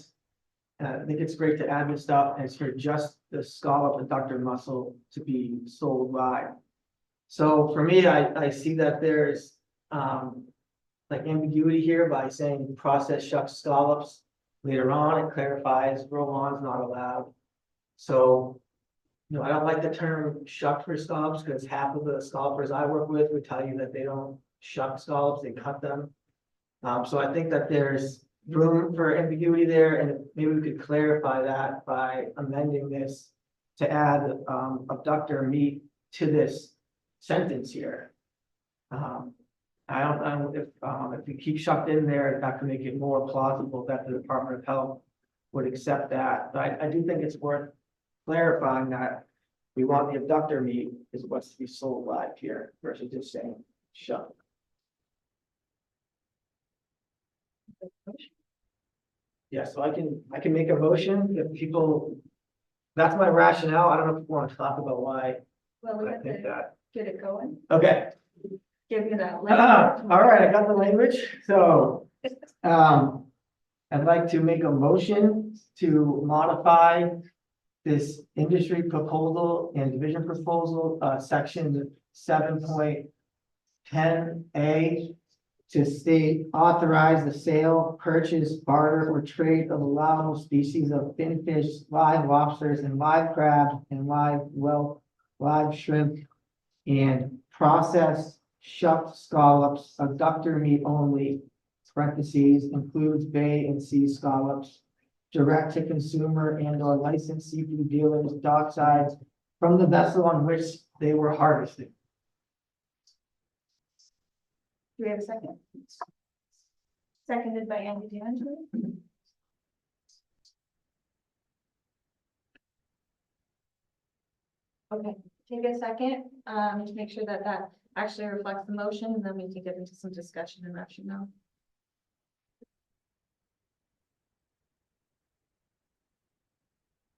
I think it's great to add this stuff, and it's for just the scallop and ductor mussel to be sold live. So for me, I see that there's like ambiguity here by saying processed shucked scallops. Later on, it clarifies roll-on's not allowed. So, you know, I don't like the term shucked for scallops because half of the scallopers I work with would tell you that they don't shuck scallops, they cut them. So I think that there's room for ambiguity there, and maybe we could clarify that by amending this to add abductor meat to this sentence here. I don't know if we keep shucked in there, that can make it more plausible that the Department of Health would accept that. But I do think it's worth clarifying that we want the abductor meat is what's to be sold live here versus just saying shucked. Yeah, so I can make a motion if people, that's my rationale. I don't know if you want to talk about why Well, we I have think to that. get it going. Okay. Give you that. All right, I got the language. So, I'd like to make a motion to modify this industry proposal and division proposal, section 7.10A, to state authorize the sale, purchase, barter, or trade of allowable species of finfish, live lobsters, and live crabs, and live shrimp, and processed shucked scallops, abductor meat only, parentheses, includes bay and sea scallops, direct to consumer and or licensed seafood dealers, docksides, from the vessel on which they were harvested. Do we have a second? Seconded by Andy D'Angelo. Okay, take a second, to make sure that that actually reflects the motion, and then we can get into some discussion and rationale.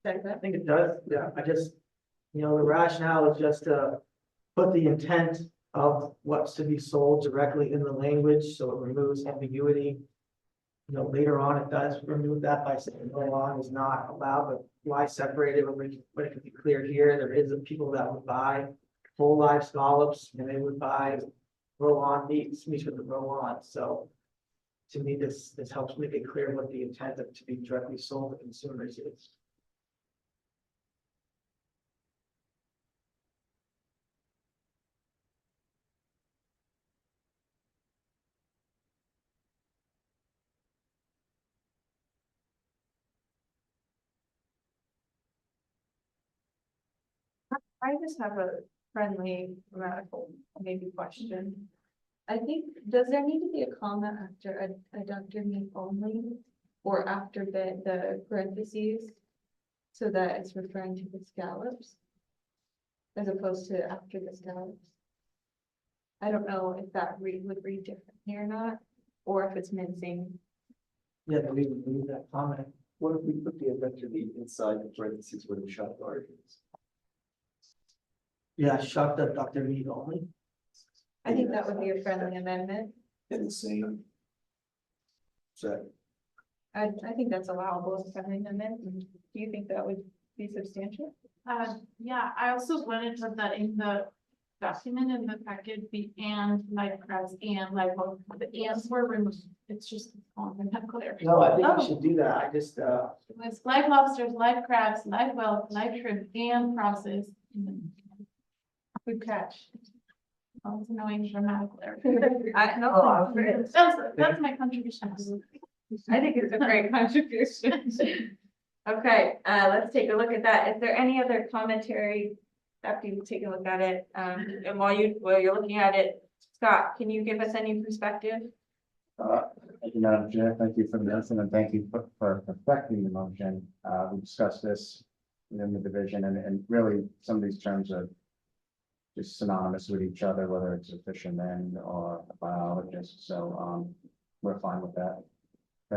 I think it does, yeah, I just, you know, the rationale is just to put the intent of what's to be sold directly in the language, so it removes ambiguity. You know, later on, it does remove that by saying roll-on is not allowed, but why separate it, but it could be clear here, there is people that would buy full live scallops, and they would buy roll-on meats with the roll-on, so to me, this helps make it clear what the intent of to be directly sold to consumers is. I just have a friendly radical maybe question. I think, does there need to be a comma after abductor meat only, or after the parentheses? So that it's referring to the scallops? As opposed to after the scallops? I don't know if that would read differently or not, or if it's mincing. Yeah, we would remove that comment. What if we put the abductor meat inside the parentheses where the shucked are? Yeah, shucked abductor meat only. I think that would be a friendly amendment. In the same. So, I think that's allowable as a friendly amendment. Do you think that would be substantial? Yeah, I also wanted to put that in the document in the packet, the and live crabs and live, the ands were removed. It's just not clear. No, I think Oh. we should do that. I just, It was live lobsters, live crabs, live whelk, live shrimp, and processed. Good catch. Oh, it's annoying grammatical error. That's my contribution. I think it's a great contribution. Okay, let's take a look at that. Is there any other commentary after you take a look at it? And while you're looking at it, Scott, can you give us any perspective? I you, Madam Chair. Thank you for the motion and thank you for perfecting the motion. We discussed this within the division and really some of these terms are just synonymous with each other, whether it's a fisherman or a biologist. So, we're fine with that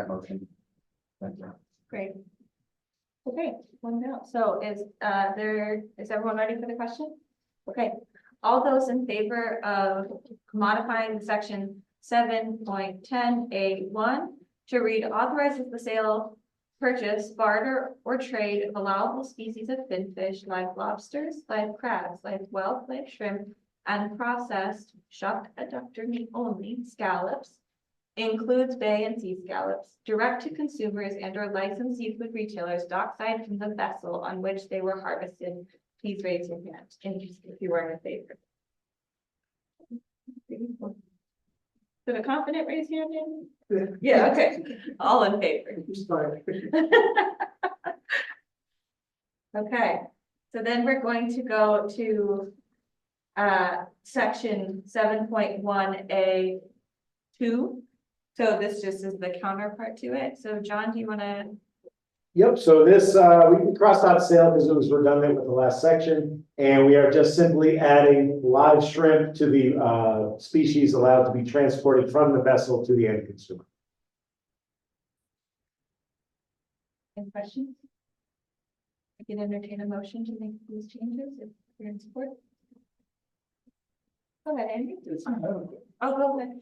motion. Thank you. Great. Okay, one down. So is everyone ready for the question? Okay, all those in favor of modifying section 7.10A1 to read authorizes the sale, purchase, barter, or trade of allowable species of finfish, live lobsters, live crabs, live whelk, live shrimp, and processed shuck adductor meat only, scallops, includes bay and sea scallops, direct to consumers and or licensed seafood retailers dockside from the vessel on which they were harvested. Please raise your hand if you are in favor. So the confident raise your hand? Yeah, okay. All in favor. Okay, so then we're going to go to section 7.1A2. So this just is the counterpart to it. So John, do you want to? Yep, so this, we can cross out sale because it was redundant with the last section. And we are just simply adding live shrimp to the species allowed to be transported from the vessel to the end consumer. Any questions? I can entertain a motion to make these changes if you're in support. Go ahead, Andy. Oh, go ahead.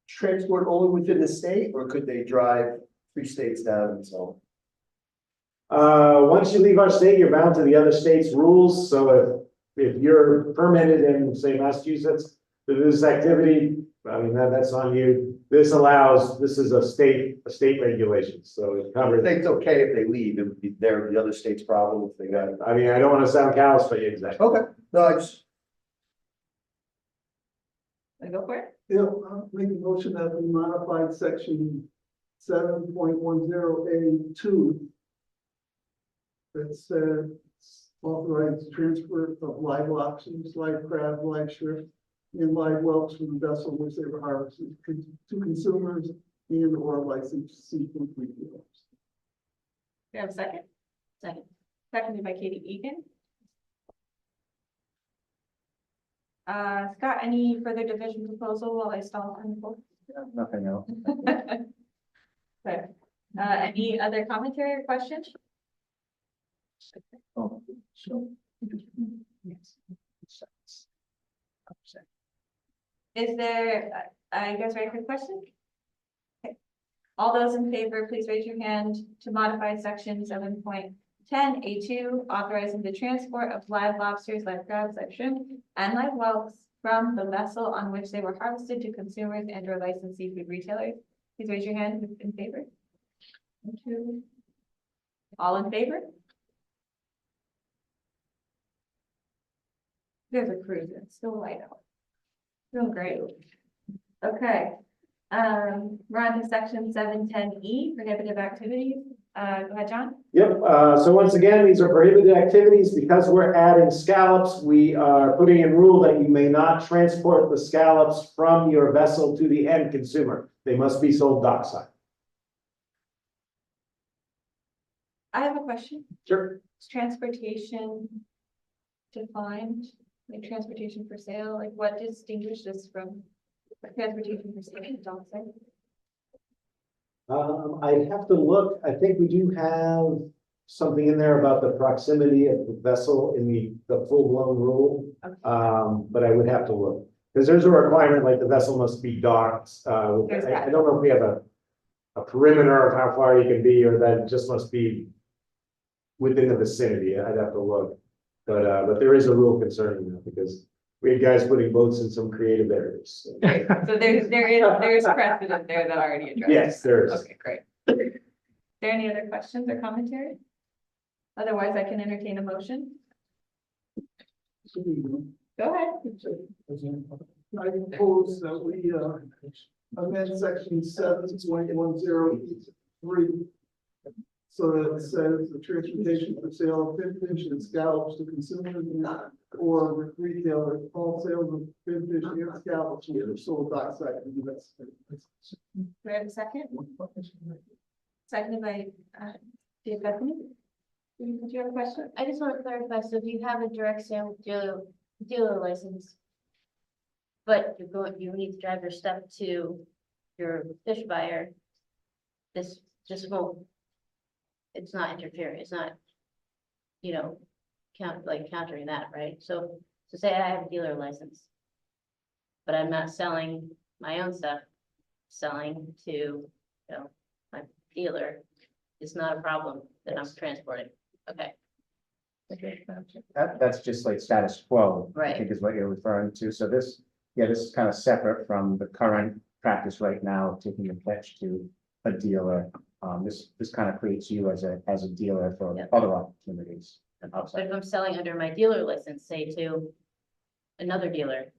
Transport only within the state, or could they drive 3 states down and so Once you leave our state, you're bound to the other state's rules. So if you're permitted in, say, Massachusetts to do this activity, I mean, that's on you. This is a state regulation, so it on? covers. I think it's okay if they leave, it would be the other state's problem if they got it. I mean, I don't want to sound callous, but exactly. Okay, no, I just. Go for it. Yeah, I'll make a motion that we modified section 7.10A2. That says authorized transfer of live lobsters, live crab, live shrimp, and live whelks from the vessel in which they were harvested to consumers and or licensed seafood retailers. Do you have a second? Second. Seconded by Katie Egan. Scott, any further division proposal while I stall on the board? Nothing else. Okay. Any other commentary or questions? Oh, so. Yes. Is there, I guess, ready for the question? Okay. All those in favor, please raise your hand to modify section 7.10A2, authorizing the transport of live lobsters, live crabs, live shrimp, and live whelks from the vessel on which they were harvested to consumers and or licensed seafood retailers. Please raise your hand if in favor. 1, 2. All in favor? There's a cruise, it's still light out. Doing great. Okay. We're on to section 7.10E, prohibitive activities. Go ahead, John. Yep, so once again, these are prohibited activities. Because we're adding scallops, we are putting in rule that you may not transport the scallops from your vessel to the end consumer. They must be sold dockside. I have a question. Sure. Is transportation defined, like transportation for sale? Like what distinguishes this from transportation for sale and dockside? I'd have to look. I think we do have something in there about the proximity of the vessel in the full-blown rule. Okay. But I would have to look. Because there's a requirement like the vessel must be docked. I don't know if we have a perimeter of how far you can be, or that it just must be within the vicinity. I'd have to look. But there is a rule concerning that because we had guys putting boats in some creative areas. So. So there's precedent there that already addressed. Yes, there is. Okay, great. Is there any other questions or commentary? Otherwise, I can entertain a motion. Go ahead. I propose that we amend section 7.10E3 So that it says the transportation for sale of fin fish and scallops to consumers or retailer, all sales of fin fish and scallops are sold dockside in the U.S. Do we have a second? Seconded by, Dave Bethany. Did you have a question? I just want to clarify, so if you have a direct sale dealer license, but you need to drive your stuff to your fish buyer, this just won't, it's not interfering, it's not, countering that, right? So say I have a dealer license, but I'm not selling my own stuff, selling to, my dealer is not a problem that I'm transporting. Okay. That's just like status quo. I Right. think is what you're referring to. So this is kind of separate from the current practice right now, taking a catch to a dealer. This kind of creates you as a dealer for Yep. other opportunities and But outside. if I'm selling under my dealer license, say to another dealer,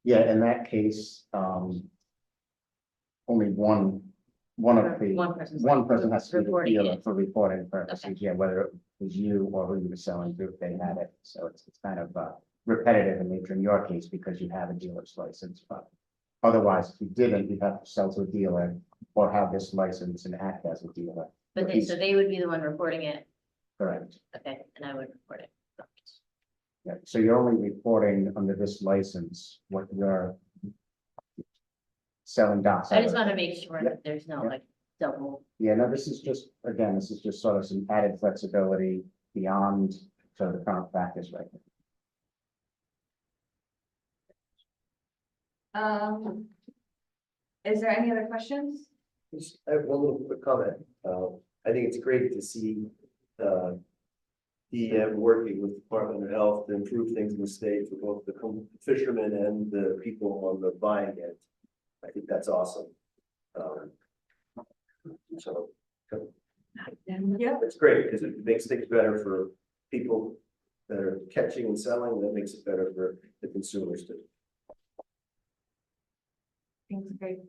Yeah, in that case, only one of the, one person has to be the reporting dealer it. for reporting purposes. Okay. Yeah, whether it was you or who you were selling to, if they had it. So it's kind of repetitive in nature in your case because you have a dealer's license, but otherwise, if you didn't, you'd have to sell to a dealer or have this license and act as a dealer. But so they would be the one reporting it, Correct. okay, and I would report it. Yeah, so you're only reporting under this license what you're selling dockside. I just want to make sure that there's no Yeah. like double. Yeah, no, this is just, again, this is just sort of some added flexibility beyond sort of the current practice right now. Is there any other questions? I have one little quick comment. I think it's great to see, DEM working with Department of Health to improve things in the state for both the fishermen and the people on the buying end. I think that's awesome. So Yeah. it's great because it makes things better for people that are catching and selling. That makes it better for the consumers too. Thanks, great.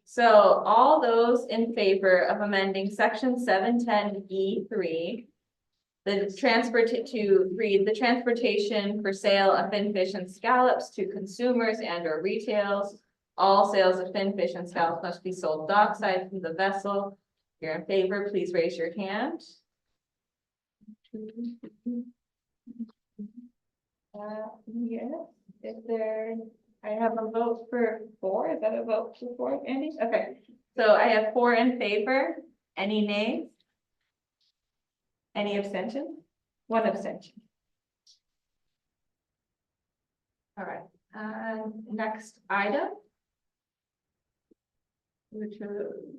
So all those in favor of amending section 710E3. To read the transportation for sale of fin fish and scallops to consumers and or retails. All sales of fin fish and scallops must be sold dockside from the vessel. If you're in favor, please raise your hand. Yes, I have a vote for 4. Is that a vote for 4, Andy? Okay, so I have 4 in favor. Any nays? Any abstention? 1 abstention. All right, next item. Which is.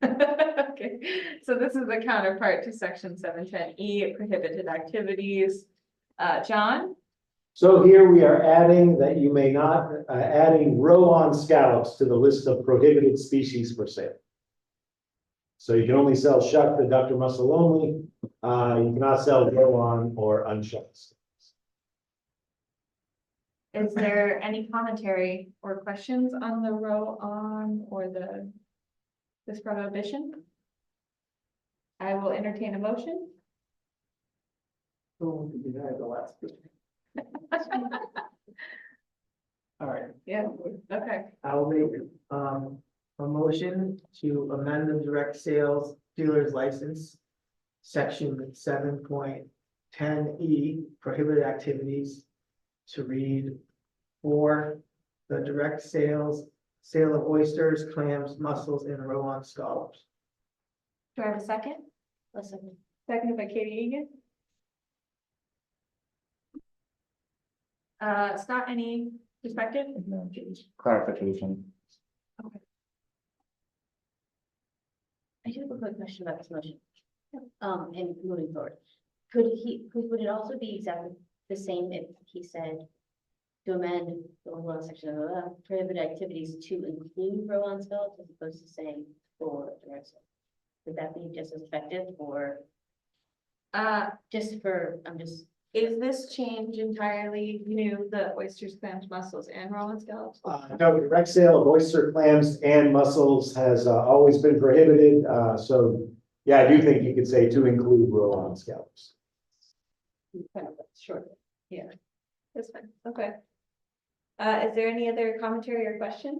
Okay, so this is the counterpart to section 710E, prohibited activities. John? So here we are adding that you may not, adding row-on scallops to the list of prohibited species for sale. So you can only sell shucked or duck or mussel only. You cannot sell row-on or unshucked. Is there any commentary or questions on the row-on or this prohibition? I will entertain a motion. Oh, we had the last bit. All right, Yeah, okay. I'll make, a motion to amend the direct sales dealer's license. Section 7.10E, prohibited activities, to read for the direct sale of oysters, clams, mussels, and row-on scallops. Do I have a second? Listen, Seconded by Katie Egan. Scott, any perspective? No, just clarification. I do have a quick question about this motion. And moving forward, would it also be exactly the same if he said to amend the one section of prohibited activities to include row-on scallops as opposed to saying for direct sale? Would that be just as effective or just for, I'm just Is this change entirely new, the oysters, clams, mussels, and rolled scallops? No, direct sale of oyster clams and mussels has always been prohibited, so, yeah, I do think you could say to include roll-on scallops. Sure, yeah, that's fine, okay. Is there any other commentary or questions?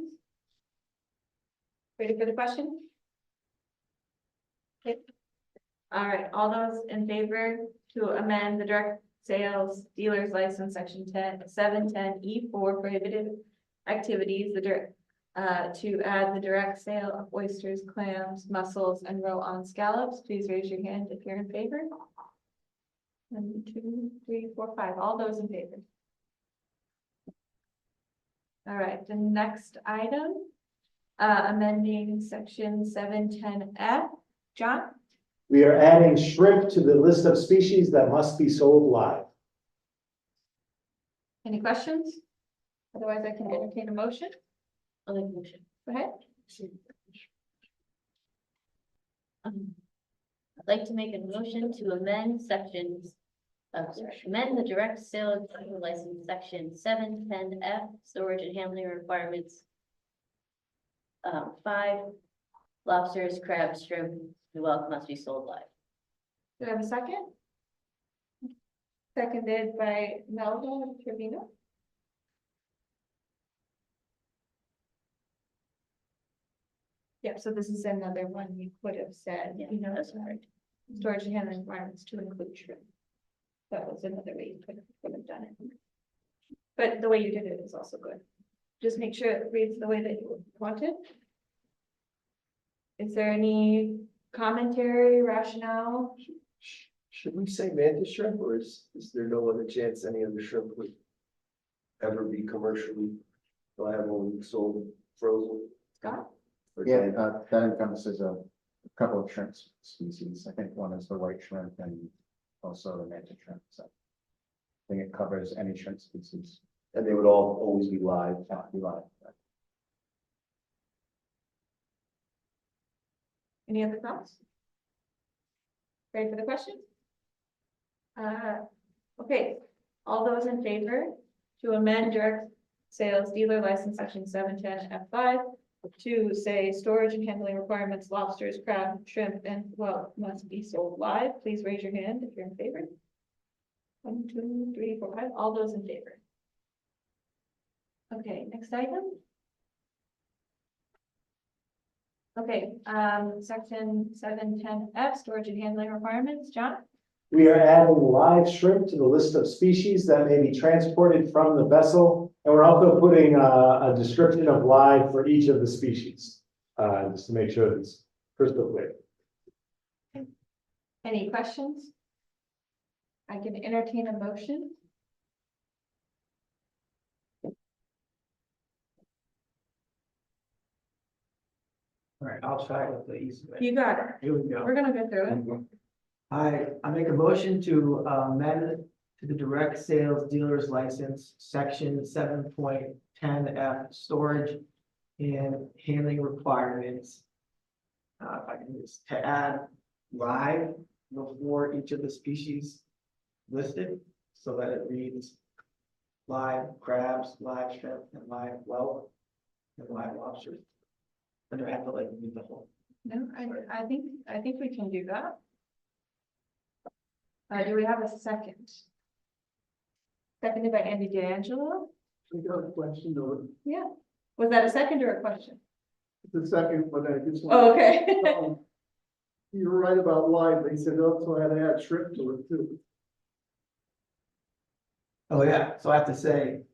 Ready for the question? Okay. All right, all those in favor to amend the direct sales dealer's license, section 710E4 prohibited activities, to add the direct sale of oysters, clams, mussels, and roll-on scallops, please raise your hand if you're in favor. 1, 2, 3, 4, 5, all those in favor. All right, the next item, amending section 710F, John? We are adding shrimp to the list of species that must be sold live. Any questions? Otherwise, I can entertain a motion. I'll make a motion. Go ahead. I'd like to make a motion to amend amend the direct sale of liquor license, section 710F, storage and handling requirements. 5, lobsters, crabs, shrimp, and whelk must be sold live. Do I have a second? Seconded by Melvin Trevino. Yeah, so this is another one you could have said, Yeah, you know, that's right. storage and handling requirements to include shrimp. That was another way you could have done it. But the way you did it is also good. Just make sure it reads the way that you want it. Is there any commentary, rationale? Should we say mantis shrimp, or is there no other chance any other shrimp would ever be commercially viable and sold frozen? Scott? Yeah, that encompasses a couple of shrimp species. I think one is the white shrimp and also the mantis shrimp. So I think it covers any shrimp species. And they would all always be live. Be live. Any other thoughts? Ready for the question? Okay, all those in favor to amend direct sales dealer license section 710F5 to say storage and handling requirements, lobsters, crab, shrimp, and whelk must be sold live, please raise your hand if you're in favor. 1, 2, 3, 4, 5, all those in favor. Okay, next item. Okay, section 710F, storage and handling requirements, John? We are adding live shrimp to the list of species that may be transported from the vessel. And we're also putting a description of live for each of the species, just to make sure it's crystal clear. Any questions? I can entertain a motion. All right, I'll try with the easy way. You got it. Here we go. We're gonna go through it. I make a motion to amend to the direct sales dealer's license, section 7.10F, storage and handling requirements. If I can just to add live before each of the species listed, so that it reads live crabs, live shrimp, and live whelk, and live lobsters. And do I have to like read the whole? No, I think we can do that. Do we have a second? Seconded by Andy D'Angelo? I got a question though. Yeah. Was that a second or a question? The second, but I just. Oh, okay. You're right about live. They said also had to add shrimp to it too. Oh, yeah, so I have to say.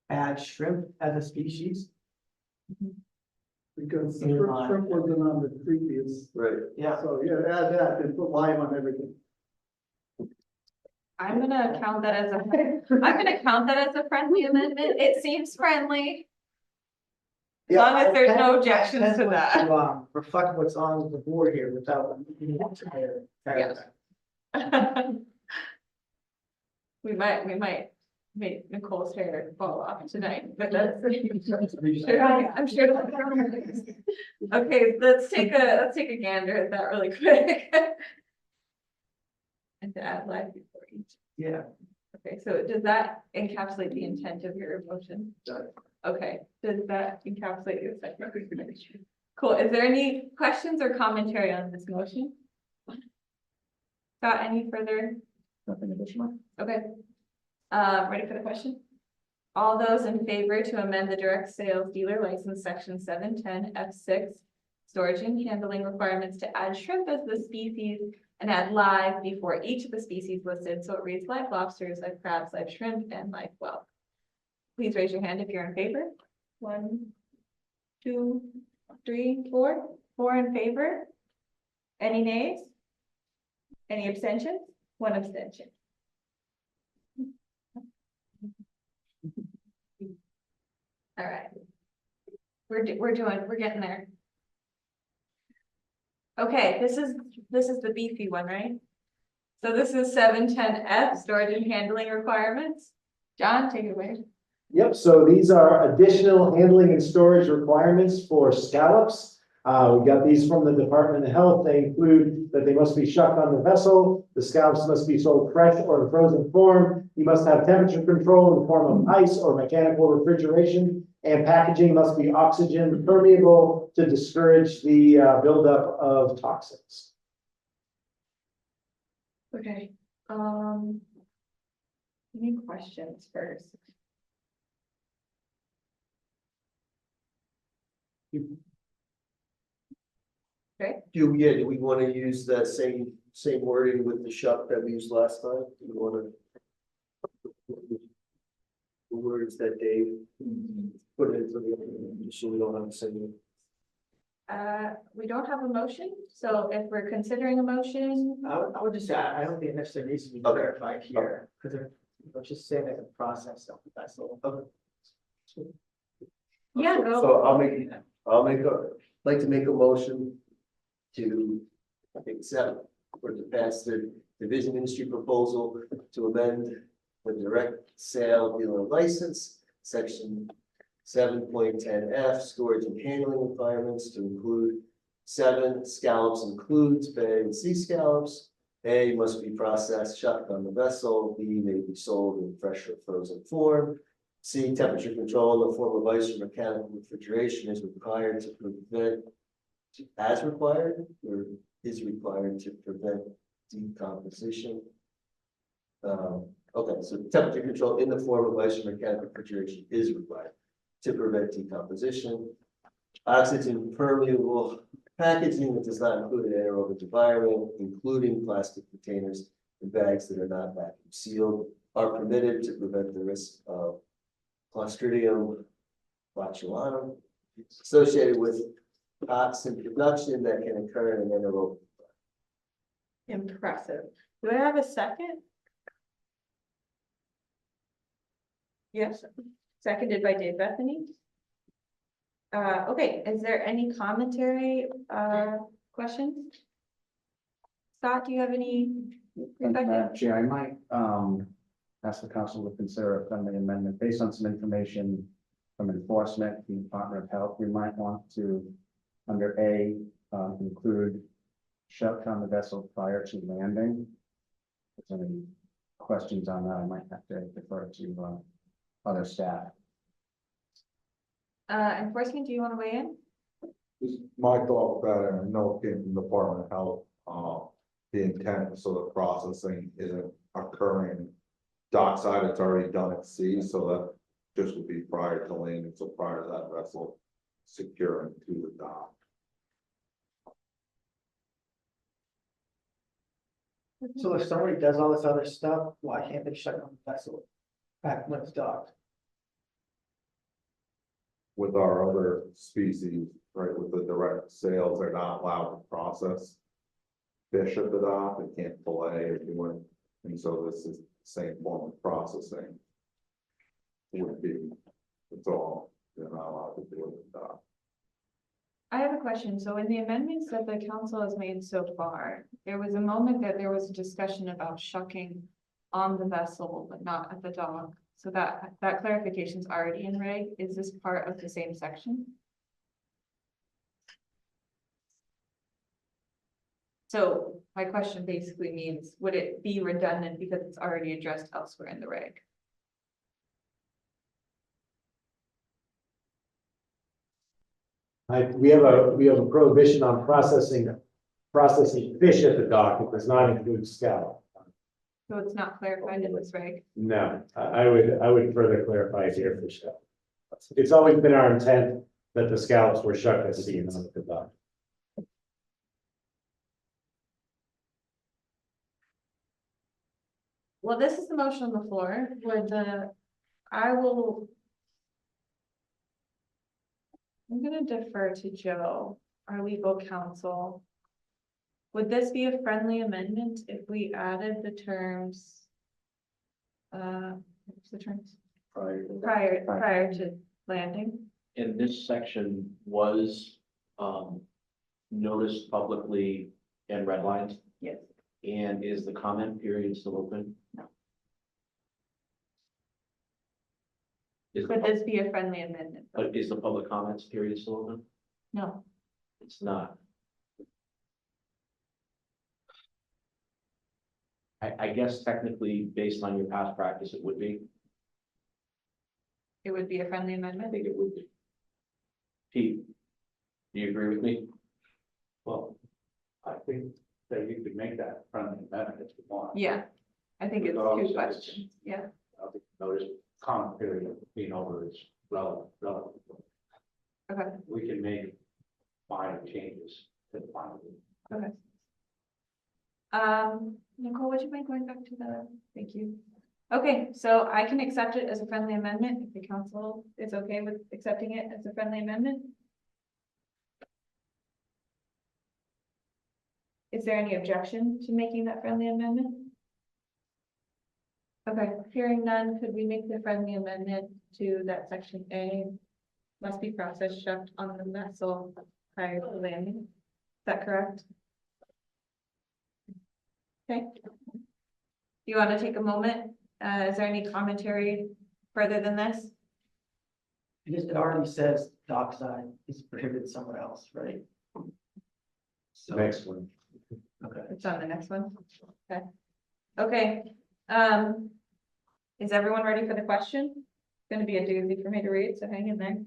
Add shrimp as a species. Because the In line. shrimp wasn't on the previous. Right. Yeah. So yeah, add that and put live on everything. I'm gonna count that as a friendly amendment. It seems friendly. As long as there's no objections to that. Reflect what's on the board here without. We might make Nicole's hair fall off tonight, but that's. I'm sure. Okay, let's take a gander at that really quick. And to add live before Yeah. Okay, so does that encapsulate the intent of your motion? Does. Okay, does that encapsulate your second? Cool, is there any questions or commentary on this motion? Got any further? Nothing additional? Okay. Ready for the question? All those in favor to amend the direct sales dealer license section 710F6 storage and handling requirements to add shrimp as the species and add live before each of the species listed, so it reads live lobsters, live crabs, live shrimp, and live whelk. Please raise your hand if you're in favor. 1, 2, 3, 4. 4 in favor. Any nays? Any abstentions? 1 abstention. All right. We're getting there. Okay, this is the beefy one, right? So this is 710F, storage and handling requirements. John, take it away. Yep, so these are additional handling and storage requirements for scallops. We got these from the Department of Health. They include that they must be shucked on the vessel. The scallops must be sold fresh or in frozen form. You must have temperature control in the form of ice or mechanical refrigeration. And packaging must be oxygen permeable to discourage the buildup of toxins. Okay, any questions first? Do we want to use that same wording with the shuck that we used last time? Do we want to? The words that Dave put into the, so we don't have to say them. We don't have a motion, so if we're considering a motion, I would just say, I don't think it necessarily needs to be clarified here, because let's just say that the process of the vessel. yeah, go. So like to make a motion to accept or to pass the division industry proposal to amend the direct sale dealer license, section 7.10F, storage and handling requirements to include 7 scallops includes bay and sea scallops. A must be processed, shucked on the vessel. B may be sold in fresh or frozen form. C, temperature control in the form of ice or mechanical refrigeration is required to prevent, as required, or is required to prevent decomposition. Okay, so temperature control in the form of ice or mechanical refrigeration is required to prevent decomposition. Oxygen permeable packaging that does not include an anaerobic environment, including plastic containers and bags that are not vacuum sealed, are permitted to prevent the risk of Clostridium botulinum associated with toxin production that can occur in an anaerobic environment. Impressive. Do I have a second? Yes, seconded by Dave Bethany. Okay, is there any commentary, questions? Scott, do you have any? Chair, I might ask the council to consider a friendly amendment based on some information from enforcement, the Department of Health. We might want to, under A, include shuck on the vessel prior to landing. If there's any questions on that, I might have to defer to other staff. Enforcement, do you want to weigh in? Just my thought about it, I know it came from the Department of Health, the intent, so the processing isn't occurring dockside, it's already done at sea, so that just would be prior to landing, so prior to that vessel securing to the dock. So if somebody does all this other stuff, why can't they shut down the vessel back when it's docked? With our other species, right, with the direct sales, they're not allowed to process fish at the dock, they can't fillet or do it, and so this is the same form of processing. Would be, it's all, they're not allowed to do it at the dock. I have a question. So in the amendments that the council has made so far, there was a moment that there was a discussion about shucking on the vessel, but not at the dock. So that clarification is already in reg. Is this part of the same section? So my question basically means, would it be redundant because it's already addressed elsewhere in the reg? We have a prohibition on processing fish at the dock. It does not include scallop. So it's not clarified in this reg? No, I would further clarify it here for scallop. It's always been our intent that the scallops were shucked at sea and not at the dock. Well, this is the motion on the floor where I'm gonna defer to Joe, our legal counsel. Would this be a friendly amendment if we added the terms? What's the terms? Prior to landing? And this section was, noticed publicly and redlined? Yes. And is the comment period still open? Is Would this be a friendly amendment? is the public comments period still open? No. It's not. I guess technically, based on your past practice, it would be. It would be a friendly I amendment? think it would be. Pete, do you agree with me? Well, I think that you could make that friendly amendment if you want. Yeah, I think it's Because two questions, yeah. I think notice comment period being over is relevant. Okay. We can make minor changes to the final. Okay. Nicole, would you mind going back to thank you. Okay, so I can accept it as a friendly amendment if the council is okay with accepting it as a friendly amendment. Is there any objection to making that friendly amendment? Okay, hearing none, could we make the friendly amendment to that section A? Must be processed shucked on the vessel prior to landing. Is that correct? Okay. Do you want to take a moment? Is there any commentary further than this? It already says dockside is prohibited somewhere else, right? So, Next one. okay. It's on the next one. Okay. Okay. Is everyone ready for the question? It's gonna be a doozy for me to read, so hang in there.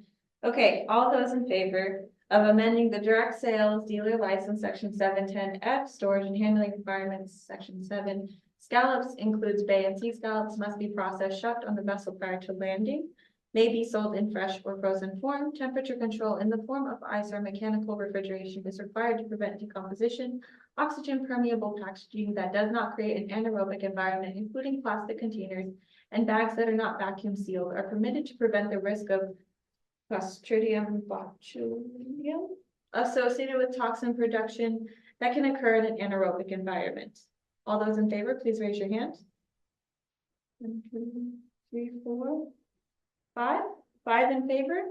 Okay, all those in favor of amending the direct sales dealer license, section 710F, storage and handling requirements, section 7. Scallops includes bay and sea scallops must be processed shucked on the vessel prior to landing. May be sold in fresh or frozen form. Temperature control in the form of ice or mechanical refrigeration is required to prevent decomposition. Oxygen permeable packaging that does not create an anaerobic environment, including plastic containers and bags that are not vacuum sealed, are permitted to prevent the risk of Clostridium botulinum associated with toxin production that can occur in an anaerobic environment. All those in favor, please raise your hand. 1, 2, 3, 4, 5. 5 in favor.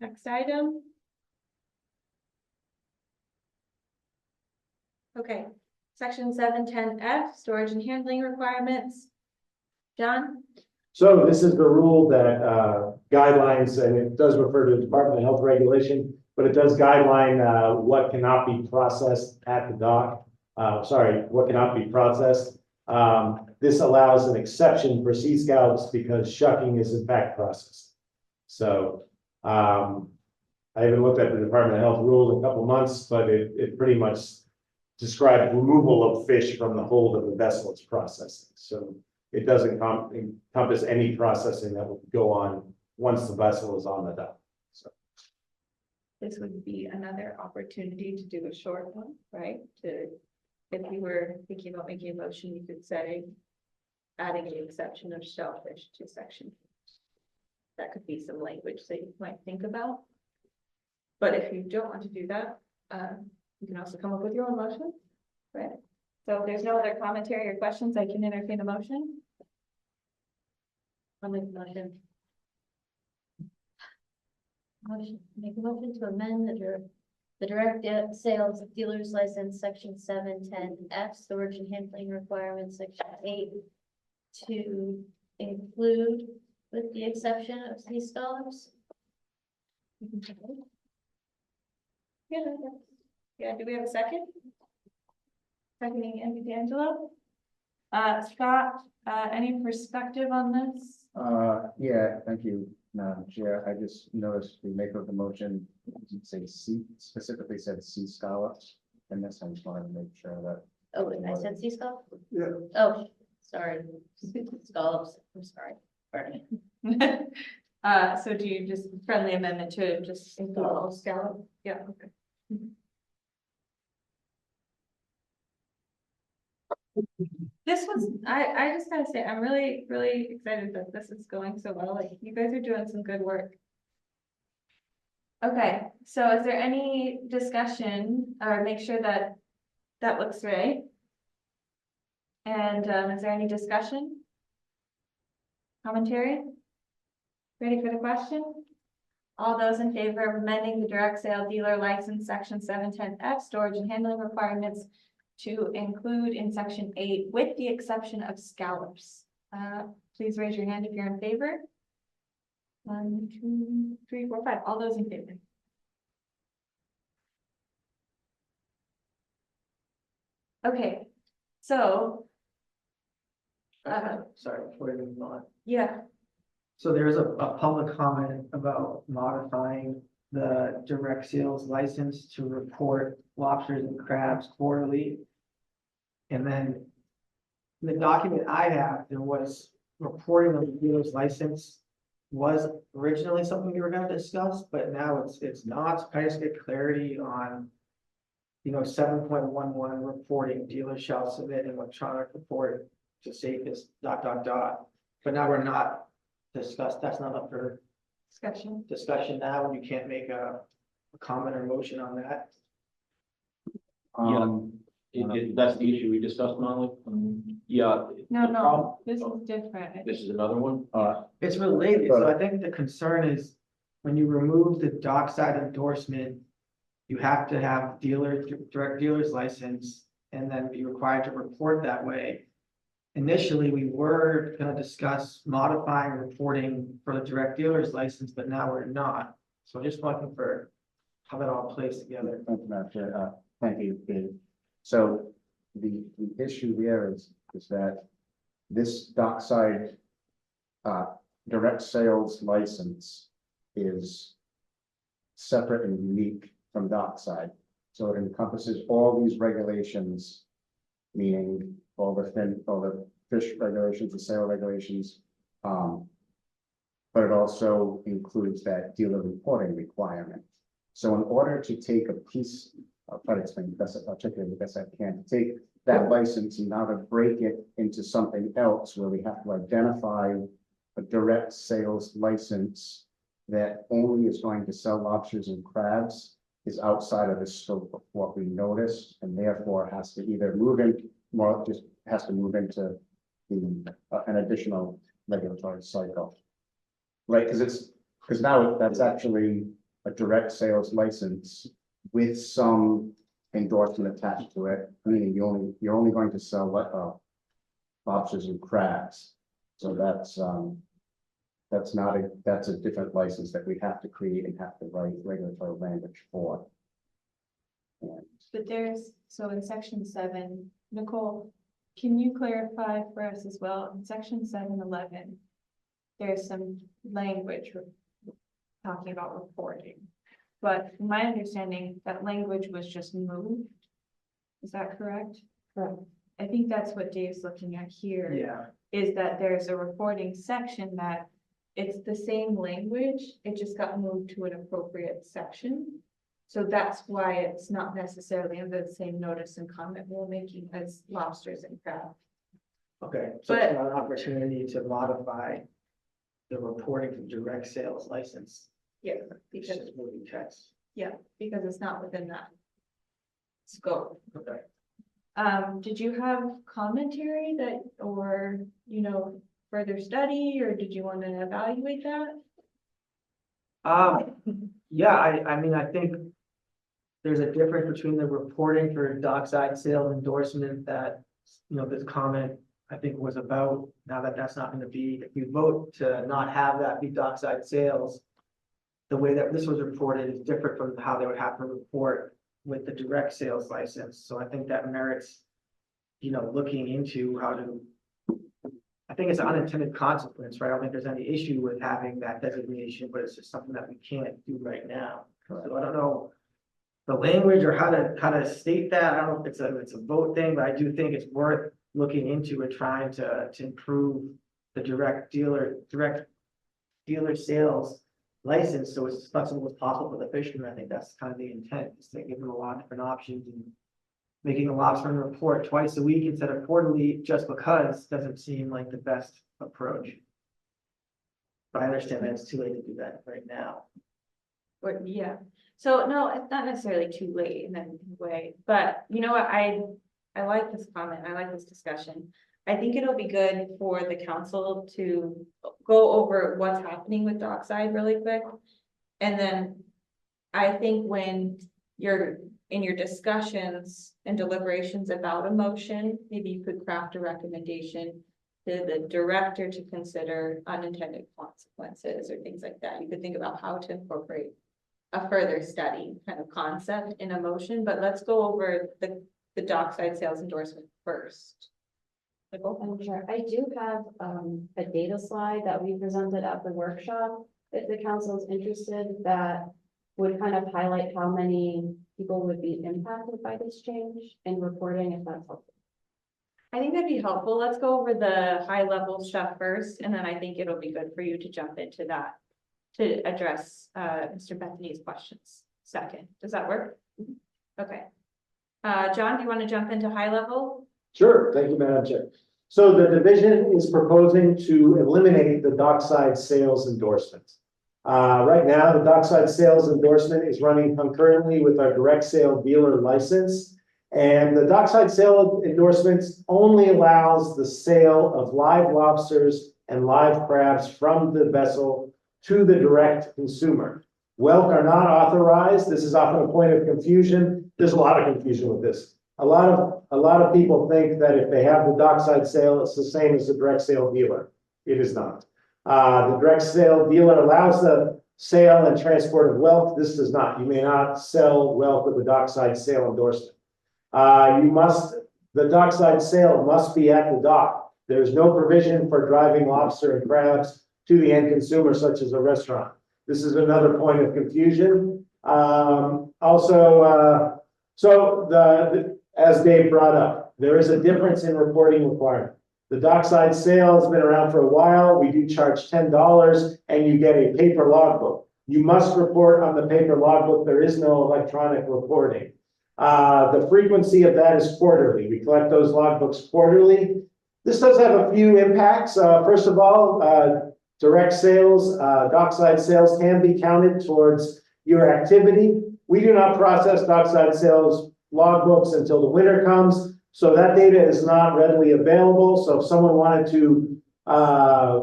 Next item. Okay, section 710F, storage and handling requirements. John? So this is the rule that guidelines, and it does refer to the Department of Health regulation, but it does guideline what cannot be processed at the dock. What cannot be processed. This allows an exception for sea scallops because shucking is in fact processed. So I haven't looked at the Department of Health rule in a couple months, but it pretty much describes removal of fish from the hold of the vessel it's processing. So it doesn't encompass any processing that would go on once the vessel is on the dock. So This would be another opportunity to do a short one, right? If you were thinking about making a motion, you could say adding an exception of shellfish to section. That could be some language that you might think about. But if you don't want to do that, you can also come up with your own motion, right? So if there's no other commentary or questions, I can entertain a motion. I'll make a motion. Make a motion to amend the direct sales dealer's license, section 710F, storage and handling requirements, section 8, to include with the exception of sea scallops? Yeah, yeah, do we have a second? Seconding Andy D'Angelo. Scott, any perspective on this? Yeah, thank you, Madam Chair. I just noticed the maker of the motion, didn't say sea, specifically said sea scallops. And this, I just wanted to make sure that. Oh, I said sea scallop? Yeah. Oh, sorry, scallops, I'm sorry, pardon me. So do you just friendly amendment to just include all scallop? Yeah, okay. This was, I just gotta say, I'm really, really excited that this is going so well. Like, you guys are doing some good work. Okay, so is there any discussion or make sure that that looks right? And is there any discussion? Commentary? Ready for the question? All those in favor of amending the direct sale dealer license section 710F storage and handling requirements to include in section 8 with the exception of scallops? Please raise your hand if you're in favor. 1, 2, 3, 4, 5. All those in favor? Okay, so. Sorry, before we move on. Yeah, So there's a public comment about modifying the direct sales license to report lobsters and crabs quarterly. And then in the document I have, there was reporting of the dealer's license was originally something we were gonna discuss, but now it's not. I just get clarity on, 7.11 reporting, dealers shall submit an electronic report to safest ... But now we're not discussed, that's not up for discussion now, and you can't make a comment or motion on that. That's the issue we discussed, Molly. Yeah. no, this is different. This is another one. It's related, so I think the concern is when you remove the dockside endorsement, you have to have direct dealer's license and then be required to report that way. Initially, we were gonna discuss modifying reporting for the direct dealer's license, but now we're not. So just looking for how that all plays together. Thank you, Madam Chair. Thank you, Dave. So the issue there is that this dockside direct sales license is separate and unique from dockside. So it encompasses all these regulations, meaning all the fish regulations, the sale regulations. But it also includes that dealer reporting requirement. So in order to take a piece, I'll try to explain the best, articulate the best I can, to take that license and now to break it into something else where we have to identify a direct sales license that only is going to sell lobsters and crabs is outside of the scope of what we noticed, and therefore has to either move in, more just has to move into the an additional regulatory cycle. Right, because now that's actually a direct sales license with some endorsement attached to it. Meaning you're only going to sell lobsters and crabs. So that's a different license that we have to create and have to write regulatory language for. And But so in section 7, Nicole, can you clarify for us as well, in section 711, there's some language talking about reporting. But from my understanding, that language was just moved. Is that correct? Correct. I think that's what Dave's looking at here. Yeah. Is that there's a reporting section that it's the same language, it just got moved to an appropriate section. So that's why it's not necessarily under the same notice and comment rulemaking as lobsters and crab. Okay, so it's an opportunity to modify the reporting for direct sales license. Yeah, It's because, just moving text. yeah, because it's not within that scope. Okay. Did you have commentary that, or, further study, or did you want to evaluate that? Yeah, I mean, I think there's a difference between the reporting for dockside sale endorsement that, this comment I think was about, now that that's not gonna be, if we vote to not have that be dockside sales, the way that this was reported is different from how they would have to report with the direct sales license. So I think that merits, looking into how to, I think it's an unintended consequence, right? I don't think there's any issue with having that designation, but it's just something that we can't do right now. So I don't know the language or how to state that. I don't know if it's a vote thing, but I do think it's worth looking into and trying to improve the direct dealer sales license, so it's as flexible as possible for the fishermen. I think that's kind of the intent, is to give them a lot of different options, and making the lobsterman report twice a week instead of quarterly just because doesn't seem like the best approach. But I understand that it's too late to do that right now. Or, yeah, so no, it's not necessarily too late in any way, but you know what, I like this comment, I like this discussion. I think it'll be good for the council to go over what's happening with dockside really quick. And then I think when you're in your discussions and deliberations about a motion, maybe you could craft a recommendation to the director to consider unintended consequences or things like that. You could think about how to incorporate a further study kind of concept in a motion, but let's go over the dockside sales endorsement first. Sure. I do have a data slide that we presented at the workshop, if the council is interested, that would kind of highlight how many people would be impacted by this change in reporting, if that's helpful. I think that'd be helpful. Let's go over the high level stuff first, and then I think it'll be good for you to jump into that to address Mr. Bethany's questions second. Does that work? Okay. John, do you want to jump into high level? Sure, thank you, Madam Chair. So the division is proposing to eliminate the dockside sales endorsement. Right now, the dockside sales endorsement is running concurrently with our direct sale dealer license. And the dockside sale endorsements only allows the sale of live lobsters and live crabs from the vessel to the direct consumer. Whelk are not authorized. This is often a point of confusion. There's a lot of confusion with this. A lot of people think that if they have the dockside sale, it's the same as the direct sale dealer. It is not. The direct sale dealer allows the sale and transport of whelk. This does not. You may not sell whelk with a dockside sale endorsement. The dockside sale must be at the dock. There is no provision for driving lobster and crabs to the end consumer, such as a restaurant. This is another point of confusion. As Dave brought up, there is a difference in reporting requirement. The dockside sale has been around for a while. We do charge $10 and you get a paper logbook. You must report on the paper logbook. There is no electronic reporting. The frequency of that is quarterly. We collect those logbooks quarterly. This does have a few impacts. First of all, direct sales, dockside sales can be counted towards your activity. We do not process dockside sales logbooks until the winter comes, so that data is not readily available. So if someone wanted to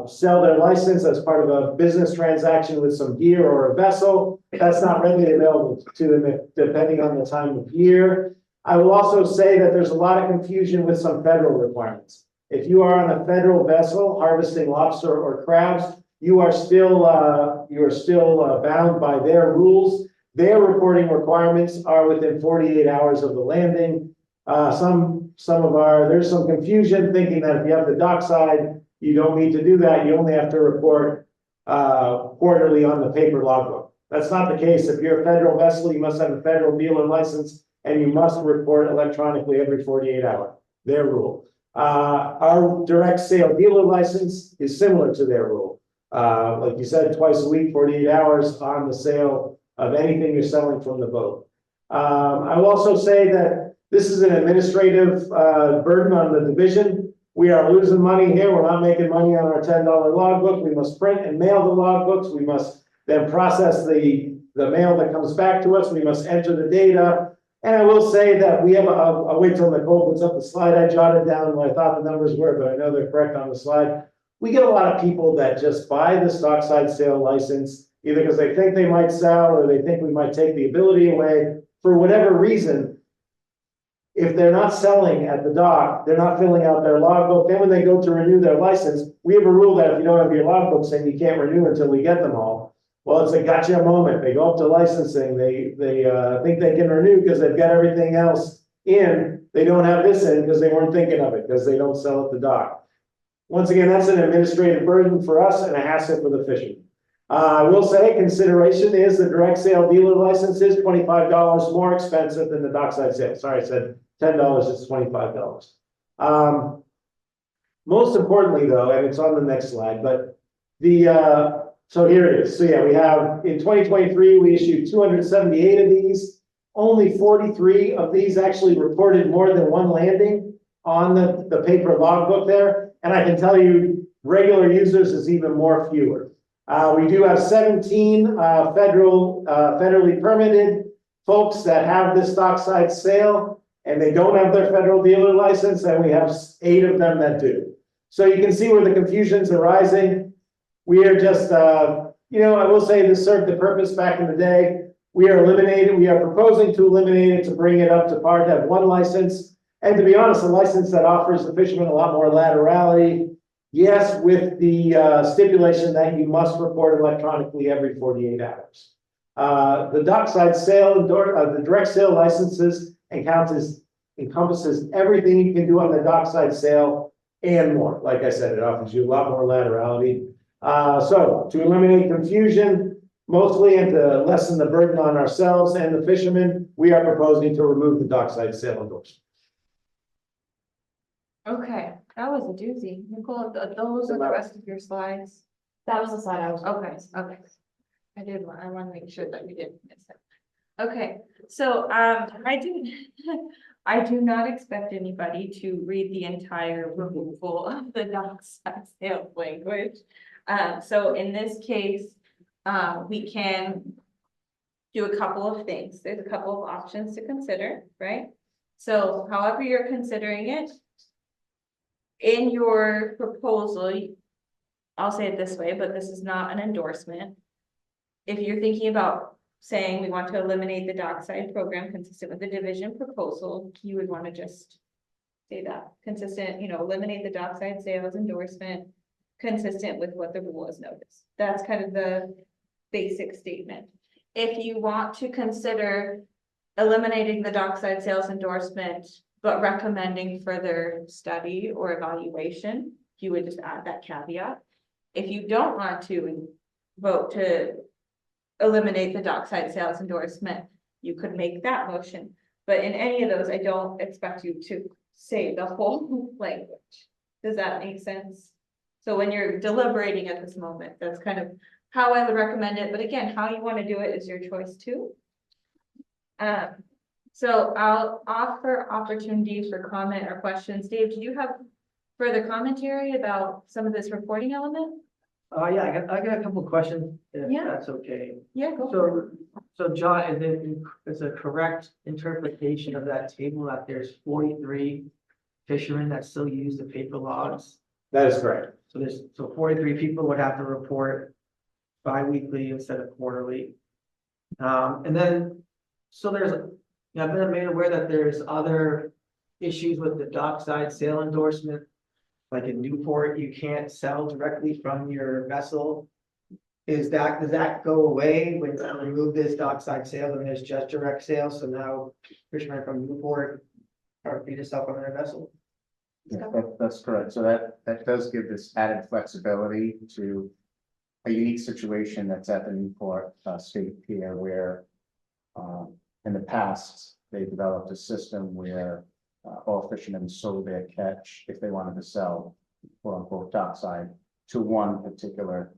sell their license as part of a business transaction with some gear or a vessel, that's not readily available to them depending on the time of year. I will also say that there's a lot of confusion with some federal requirements. If you are on a federal vessel harvesting lobster or crabs, you are still bound by their rules. Their reporting requirements are within 48 hours of the landing. There's some confusion thinking that if you have the dockside, you don't need to do that. You only have to report quarterly on the paper logbook. That's not the case. If you're a federal vessel, you must have a federal dealer license and you must report electronically every 48 hours. Their rule. Our direct sale dealer license is similar to their rule. Like you said, twice a week, 48 hours on the sale of anything you're selling from the boat. I will also say that this is an administrative burden on the division. We are losing money here. We're not making money on our $10 logbook. We must print and mail the logbooks. We must then process the mail that comes back to us. We must enter the data. And I will say that we have, I'll wait till Nicole puts up the slide. I jotted down what I thought the numbers were, but I know they're correct on the slide. We get a lot of people that just buy the dockside sale license, either because they think they might sell or they think we might take the ability away for whatever reason. If they're not selling at the dock, they're not filling out their logbook, then when they go to renew their license, we have a rule that if you don't have your logbook saying you can't renew until we get them all. Well, it's a gotcha moment. They go up to licensing, they think they can renew because they've got everything else in. They don't have this in because they weren't thinking of it, because they don't sell at the dock. Once again, that's an administrative burden for us and a hassle for the fishermen. I will say consideration is the direct sale dealer license is $25 more expensive than the dockside sale. Sorry, I said $10, it's $25. Most importantly though, and it's on the next slide, but so here it is. So yeah, we have in 2023, we issued 278 of these. Only 43 of these actually reported more than one landing on the paper logbook there. And I can tell you regular users is even more fewer. We do have 17 federally permitted folks that have this dockside sale, and they don't have their federal dealer license, and we have 8 of them that do. So you can see where the confusion's arising. We are just, I will say this served the purpose back in the day. We are proposing to eliminate it, to bring it up to par, to have one license. And to be honest, a license that offers the fishermen a lot more laterality. Yes, with the stipulation that you must report electronically every 48 hours. The dockside sale, the direct sale licenses encompasses everything you can do on the dockside sale and more. Like I said, it offers you a lot more laterality. So to eliminate confusion, mostly, and to lessen the burden on ourselves and the fishermen, we are proposing to remove the dockside sale endorsement. Okay, that was a doozy. Nicole, those are the rest of your slides. That was the slide I was. Okay. I want to make sure that we didn't miss it. Okay, so, I do not expect anybody to read the entire removal of the dockside sales language. So in this case, we can do a couple of things. There's a couple of options to consider, right? So however you're considering it, in your proposal, I'll say it this way, but this is not an endorsement. If you're thinking about saying we want to eliminate the dockside program consistent with the division proposal, you would want to just say that consistent, eliminate the dockside sales endorsement consistent with what the rule is noticed. That's kind of the basic statement. If you want to consider eliminating the dockside sales endorsement, but recommending further study or evaluation, you would just add that caveat. If you don't want to vote to eliminate the dockside sales endorsement, you could make that motion. But in any of those, I don't expect you to say the whole language. Does that make sense? So when you're deliberating at this moment, that's kind of how I would recommend it. But again, how you want to do it is your choice too. So I'll offer opportunity for comment or questions. Dave, do you have further commentary about some of this reporting element? Yeah, I got a couple of questions, if Yeah. that's okay. Yeah, go for it. So John, is a correct interpretation of that table that there's 43 fishermen that still use the paper logs? That is correct. So 43 people would have to report bi-weekly instead of quarterly. And then, so I've been made aware that there's other issues with the dockside sale endorsement. Like in Newport, you can't sell directly from your vessel. Does that go away when you remove this dockside sale and there's just direct sales? So now fishermen from Newport are free to sell from their vessel? Yeah, that's correct. So that does give this added flexibility to a unique situation that's at the Newport State Pier where in the past, they developed a system where all fishermen sold their catch if they wanted to sell, quote unquote, dockside to one particular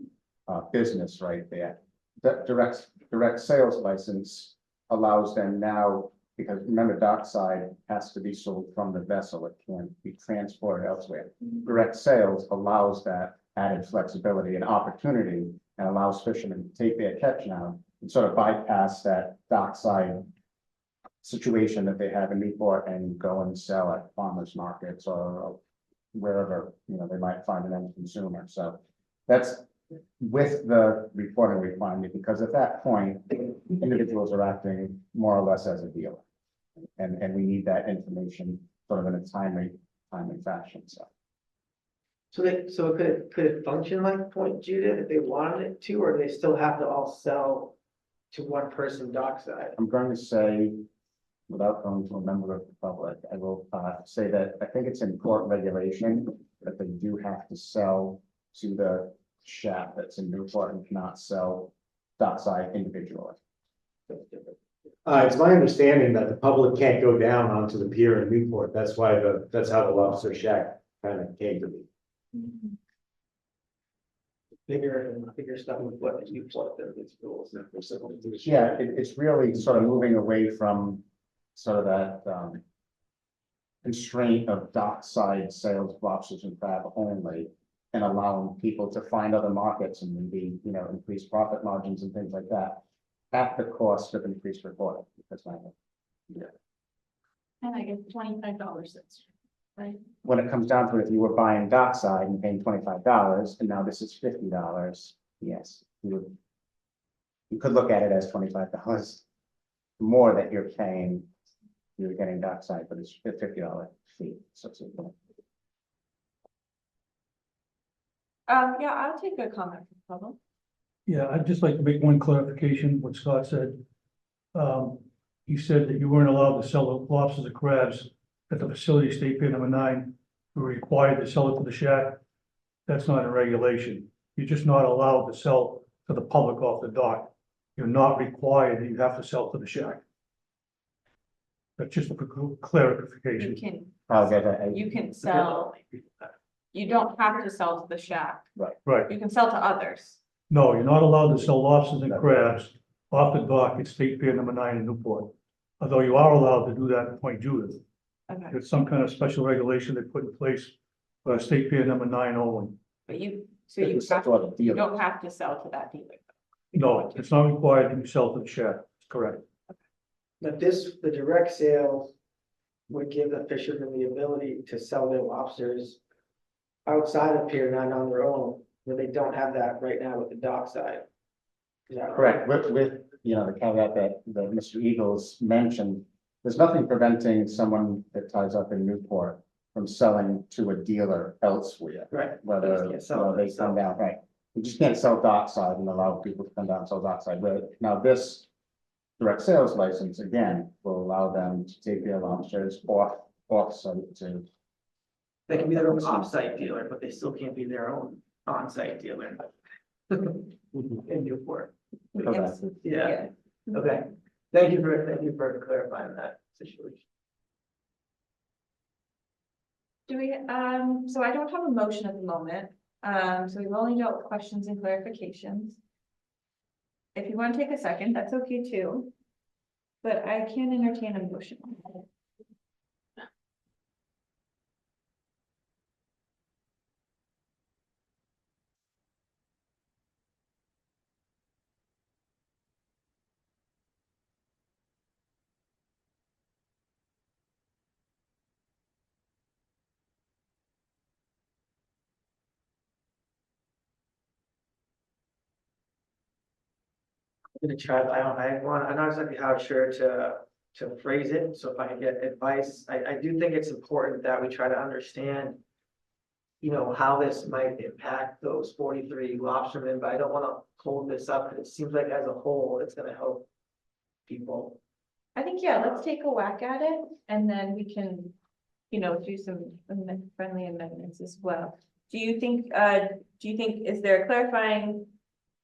business right there. That direct sales license allows them now, because remember, dockside has to be sold from the vessel. It can't be transported elsewhere. Direct sales allows that added flexibility and opportunity and allows fishermen to take their catch now and sort of bypass that dockside situation that they have in Newport and go and sell at farmers markets or wherever, they might find an end consumer. So that's with the reporting requirement, because at that point, individuals are acting more or less as a dealer. And we need that information sort of in a timely fashion, so. So could it function like Point Judith if they wanted it to, or they still have to all sell to one person dockside? I'm going to say, without going to a member of the public, I will say that I think it's in court regulation that they do have to sell to the shack that's in Newport and cannot sell dockside individually. It's my understanding that the public can't go down onto the pier in Newport. That's why that's how the lobster shack kind of came to be. Bigger stuff with what you plot there, these rules. Yeah, it's really sort of moving away from sort of that constraint of dockside sales of lobsters and crab only, and allowing people to find other markets and maybe, you know, increase profit margins and things like that at the cost of increased reporting, because And I get $25, that's right. when it comes down to it, if you were buying dockside and paying $25 and now this is $50, yes, you could look at it as $25 more that you're paying, you're getting dockside, but it's a $50 fee. So it's Yeah, I'll take a comment from the public. Yeah, I'd just like to make one clarification, what Scott said. He said that you weren't allowed to sell the lobsters and crabs at the facility, state pier number 9. You were required to sell it to the shack. That's not a regulation. You're just not allowed to sell to the public off the dock. You're not required that you have to sell to the shack. That's just a clarification. You can sell, you don't have to sell to the shack. Right. You can sell to others. No, you're not allowed to sell lobsters and crabs off the dock at state pier number 9 in Newport. Although you are allowed to do that at Point Judith. Okay, It's some kind of special regulation they put in place for state pier number 9 only. but you don't have to sell to that dealer. No, it's not required that you sell to the shack. Correct. But the direct sales would give the fishermen the ability to sell their lobsters outside of Pier 9 on their own, where they don't have that right now with the dockside. Is that correct. With you know, the caveat that Mr. Eagles mentioned, there's nothing preventing someone that ties up in Newport from selling to a dealer elsewhere. Right. Whether They can't sell they come down, right. You just can't sell dockside and allow people to come down and sell dockside. But now this direct sales license, again, will allow them to take their lobsters off-site to. They can be their own off-site dealer, but they still can't be their own on-site dealer. In Newport. Yes. Yeah, okay. Thank you for clarifying that situation. Do we, so I don't have a motion at the moment, so we've only dealt with questions and clarifications. If you want to take a second, that's okay too. But I can entertain a motion. I'm gonna try, I'm not exactly how sure to phrase it, so if I can get advice, I do think it's important that we try to understand. You know, how this might impact those 43 lobstermen, but I don't wanna hold this up, because it seems like as a whole, it's gonna help people. I think, yeah, let's take a whack at it and then we can, you know, do some friendly amendments as well. Do you think, is there a clarifying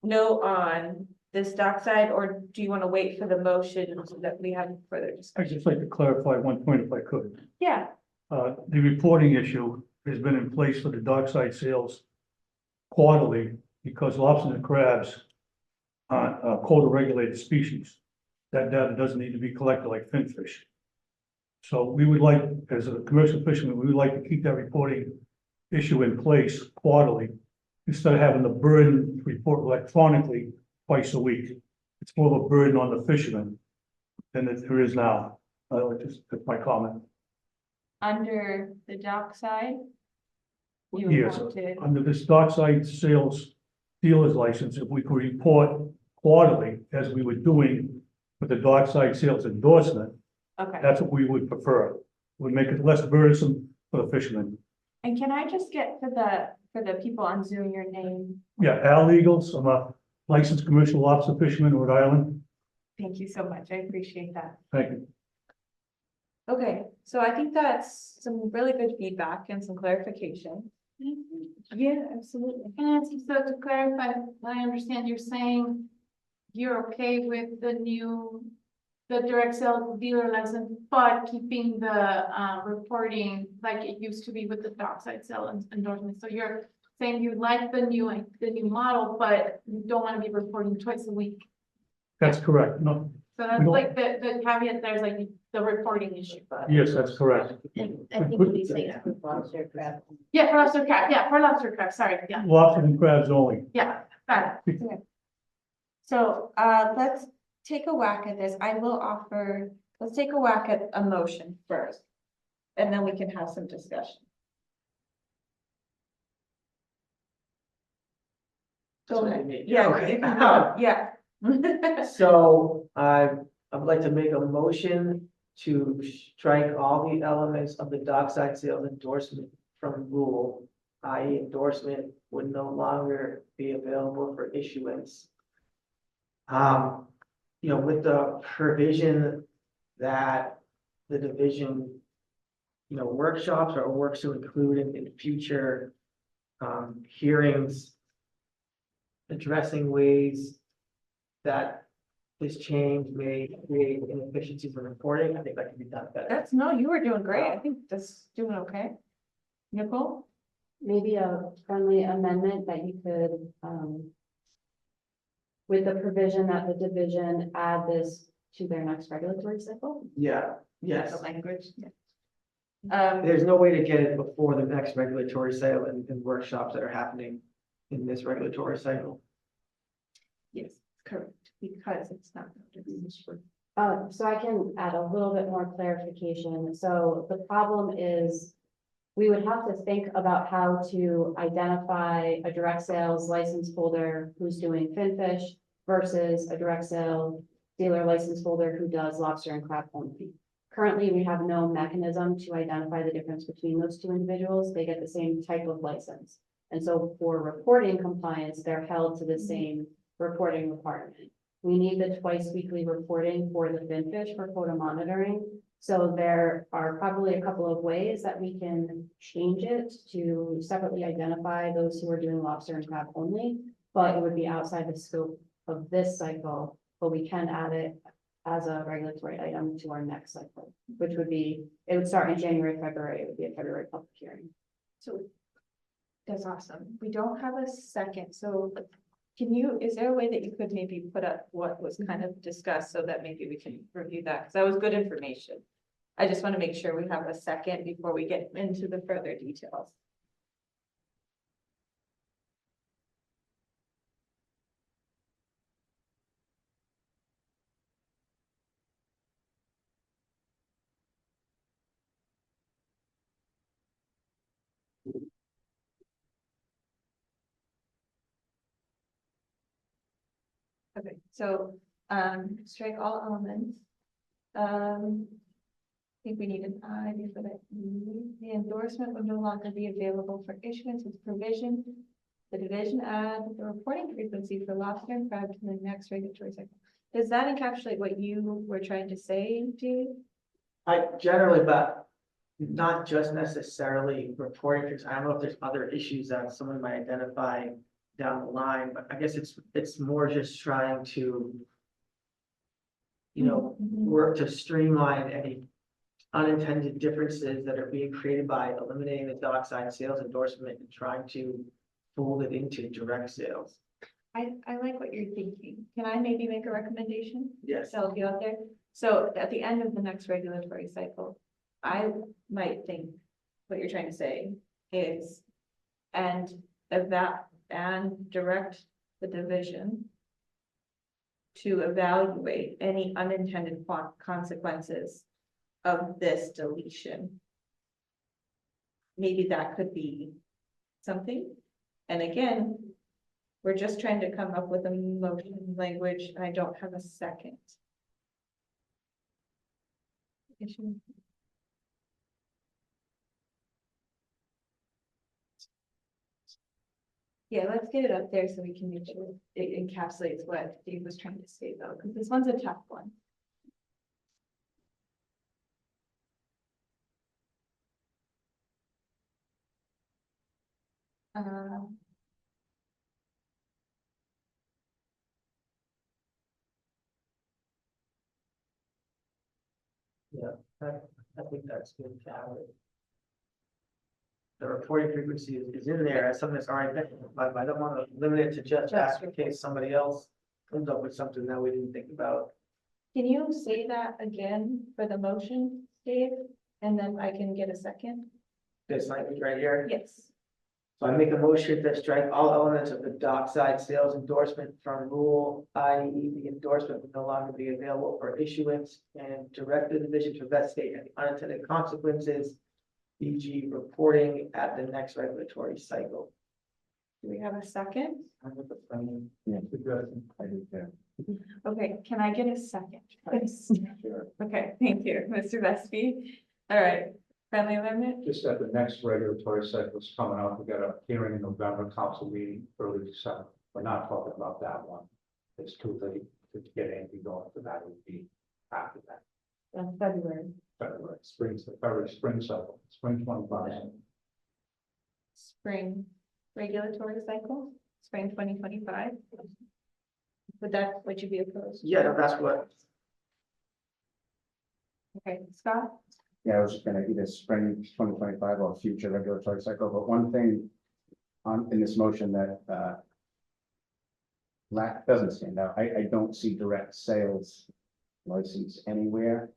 note on this dockside, or do you want to wait for the motion so that we have further I'd discussion? just like to clarify one point if I could. Yeah, The reporting issue has been in place for the dockside sales quarterly because lobsters and crabs are quota regulated species. That data doesn't need to be collected like finfish. So we would like, as a commercial fisherman, we would like to keep that reporting issue in place quarterly instead of having the burden to report electronically twice a week. It's more of a burden on the fisherman than there is now. Just that's my comment. under the dockside. You Yes, want to, under this dockside sales dealer's license, if we could report quarterly, as we were doing with the dockside sales endorsement, Okay, That's what we would prefer. Would make it less burdensome for the fishermen. and can I just get for the people on Zoom your name? Yeah, Al Eagles, I'm a licensed commercial lobster fisherman in Rhode Island. Thank you so much. I appreciate that. Thank you. Okay, so I think that's some really good feedback and some clarification. Yeah, absolutely. Nancy, so to clarify, I understand you're saying you're okay with the direct sale dealer license, but keeping the reporting like it used to be with the dockside sale endorsement. So you're saying you like the new model, but you don't want to be reporting twice a week. That's correct. No, So that's don't- like the caveat, there's like the reporting issue. yes, that's correct. I think what he's saying is with lobster crab. Yeah, for lobster crab, sorry, yeah, Lobster and crabs only. yeah, got it. So, let's take a whack at this. I will offer, let's take a whack at a motion first. And then we can have some discussion. Go ahead. Yeah, Okay. yeah. So I would like to make a motion to strike all the elements of the dockside sales endorsement from rule, i.e. endorsement would no longer be available for issuance. With the provision that the division, workshops or works to include in future hearings addressing ways that this change may create inefficiencies in reporting. I think that can be done better. No, you were doing great. I think that's doing okay. Nicole? Maybe a friendly amendment that you could, with the provision that the division add this to their next regulatory cycle? Yeah, yes. The language, yeah. There's no way to get it before the next regulatory sale and workshops that are happening in this regulatory cycle. Yes, correct, because it's not. So I can add a little bit more clarification. So the problem is we would have to think about how to identify a direct sales license holder who's doing finfish versus a direct sale dealer license holder who does lobster and crab only. Currently, we have no mechanism to identify the difference between those two individuals. They get the same type of license. And so for reporting compliance, they're held to the same reporting requirement. We need the twice weekly reporting for the finfish for quota monitoring. So there are probably a couple of ways that we can change it to separately identify those who are doing lobster and crab only, but it would be outside the scope of this cycle, but we can add it as a regulatory item to our next cycle, which would be, it would start in January, February, it would be a February public hearing. So that's awesome. We don't have a second, so is there a way that you could maybe put up what was kind of discussed so that maybe we can review that? Because that was good information. I just want to make sure we have a second before we get into the further details. Okay, so, strike all elements. I think we need an I for that. The endorsement would no longer be available for issuance with provision. The division add the reporting frequency for lobster and crab to the next regulatory cycle. Does that encapsulate what you were trying to say, Judy? I generally, but not just necessarily reporting, because I don't know if there's other issues that someone might identify down the line, but I guess it's more just trying to, work to streamline any unintended differences that are being created by eliminating the dockside sales endorsement and trying to fold it into direct sales. I like what you're thinking. Can I maybe make a recommendation? Yes. So help you out there. So at the end of the next regulatory cycle, I might think what you're trying to say is, and direct the division to evaluate any unintended consequences of this deletion. Maybe that could be something. And again, we're just trying to come up with a motion language. I don't have a second. issue. Yeah, let's get it up there so we can make sure it encapsulates what Dave was trying to say though, because this one's a tough one. Uh, Yeah, I think that's good, Calvin. The reporting frequency is in there as something that's already been, but I don't want to limit it to just that in case somebody else comes up with something that we didn't think about. Can you say that again for the motion, Dave? And then I can get a second? This language right here. Yes. So I make a motion to strike all elements of the dockside sales endorsement from rule, i.e. the endorsement will no longer be available for issuance and direct the division to investigate any unintended consequences, e.g. reporting at the next regulatory cycle. Do we have a second? Yeah, I do too. Okay, can I get a second, please? Sure. Okay, thank you, Mr. Vestby. All right, friendly amendment? Just that the next regulatory cycle is coming up. We got a hearing in November, council meeting early December. We're not talking about that one. It's too late to get anything going for that. It would be after that. February. February, February, spring cycle, spring 25. Spring regulatory cycle, spring 2025. Would you be opposed? Yeah, that's what, Okay, Scott? Yeah, I was just gonna either spring 2025 or future regulatory cycle, but one thing in this motion that doesn't stand out, I don't see direct sales license anywhere.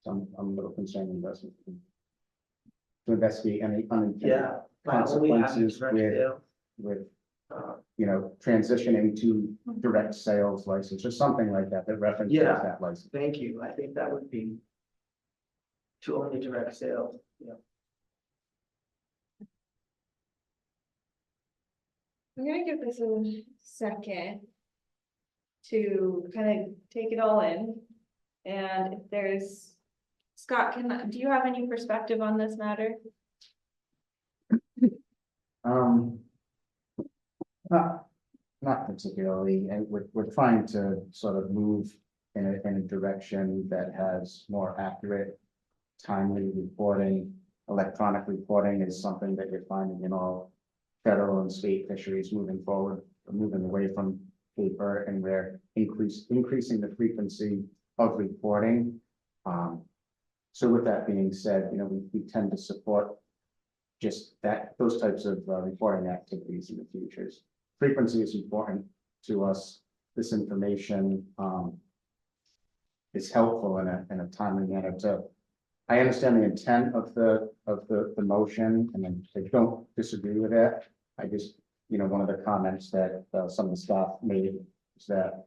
So I'm a little concerned to investigate any unintended yeah. I only have consequences direct with, sale. with, transitioning to direct sales license or something like that, that references Yeah. that license. Thank you. I think that would be to only direct sales, yeah. I'm gonna give this a second to kind of take it all in. And if there's, Scott, do you have any perspective on this matter? Not particularly, and we're trying to sort of move in a direction that has more accurate, timely reporting. Electronic reporting is something that you're finding in all federal and state fisheries moving forward, moving away from paper, and we're increasing the frequency of reporting. So with that being said, we tend to support just those types of reporting activities in the futures. Frequency is important to us. This information is helpful in a timely manner. So I understand the intent of the motion, and I don't disagree with it. I just, one of the comments that some of the staff made is that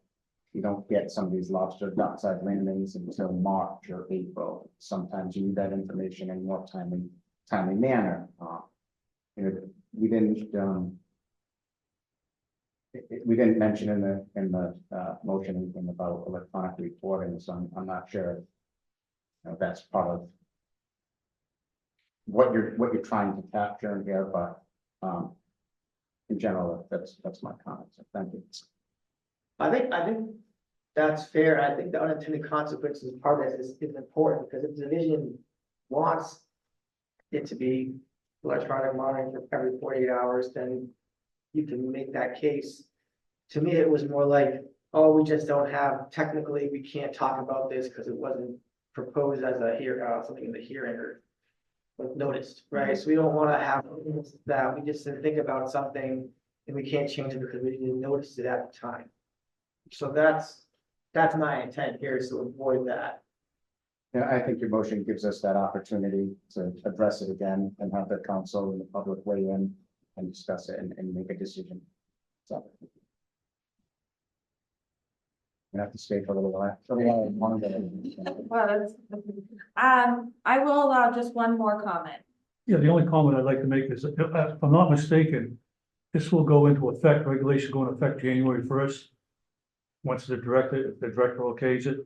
you don't get some of these lobster dockside landings until March or April. Sometimes you need that information in more timely manner. We didn't mention in the motion anything about electronic reporting, so I'm not sure if that's part of what you're trying to capture in here, but in general, that's my comment. So thank you. I think that's fair. I think the unintended consequences part of this is important because if the division wants it to be electronic monitoring for every 48 hours, then you can make that case. To me, it was more like, oh, we just don't have, technically, we can't talk about this because it wasn't proposed as something in the hearing or noticed, right? So we don't want to have that. We just didn't think about something and we can't change it because we didn't notice it at the time. So that's my intent here, is to avoid that. Yeah, I think your motion gives us that opportunity to address it again and have the council and the public weigh in and discuss it and make a decision. So. You have to stay for a little while. Well, that's, I will allow just one more comment. Yeah, the only comment I'd like to make is, if I'm not mistaken, this will go into effect, regulation go into effect January 1st. Once if the director okays it.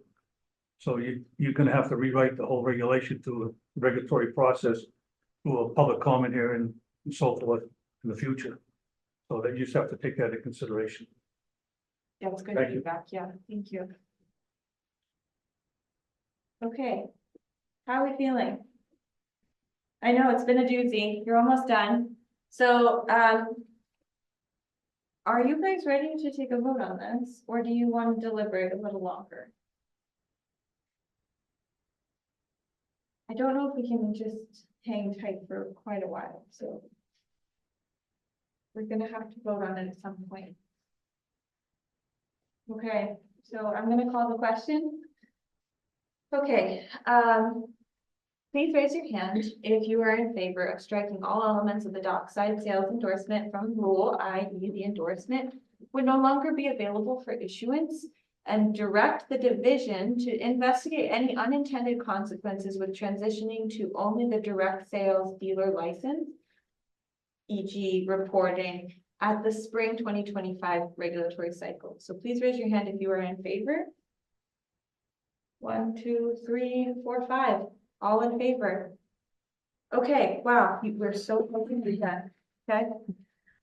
So you're gonna have to rewrite the whole regulation through a regulatory process, through a public comment hearing and so forth in the future. So that you just have to take that into consideration. Yeah, it's good Thank you. feedback. Yeah, thank you. Okay, how are we feeling? I know it's been a doozy. You're almost done. So, are you guys ready to take a vote on this, or do you want to deliberate a little longer? I don't know if we can just hang tight for quite a while, so. We're gonna have to vote on it at some point. Okay, so I'm gonna call the question. Okay, please raise your hand if you are in favor of striking all elements of the dockside sales endorsement from rule, i.e. the endorsement would no longer be available for issuance, and direct the division to investigate any unintended consequences with transitioning to only the direct sales dealer license, e.g. reporting at the spring 2025 regulatory cycle. So please raise your hand if you are in favor. 1, 2, 3, 4, 5, all in favor. Okay, wow, we're so hoping to be done, okay?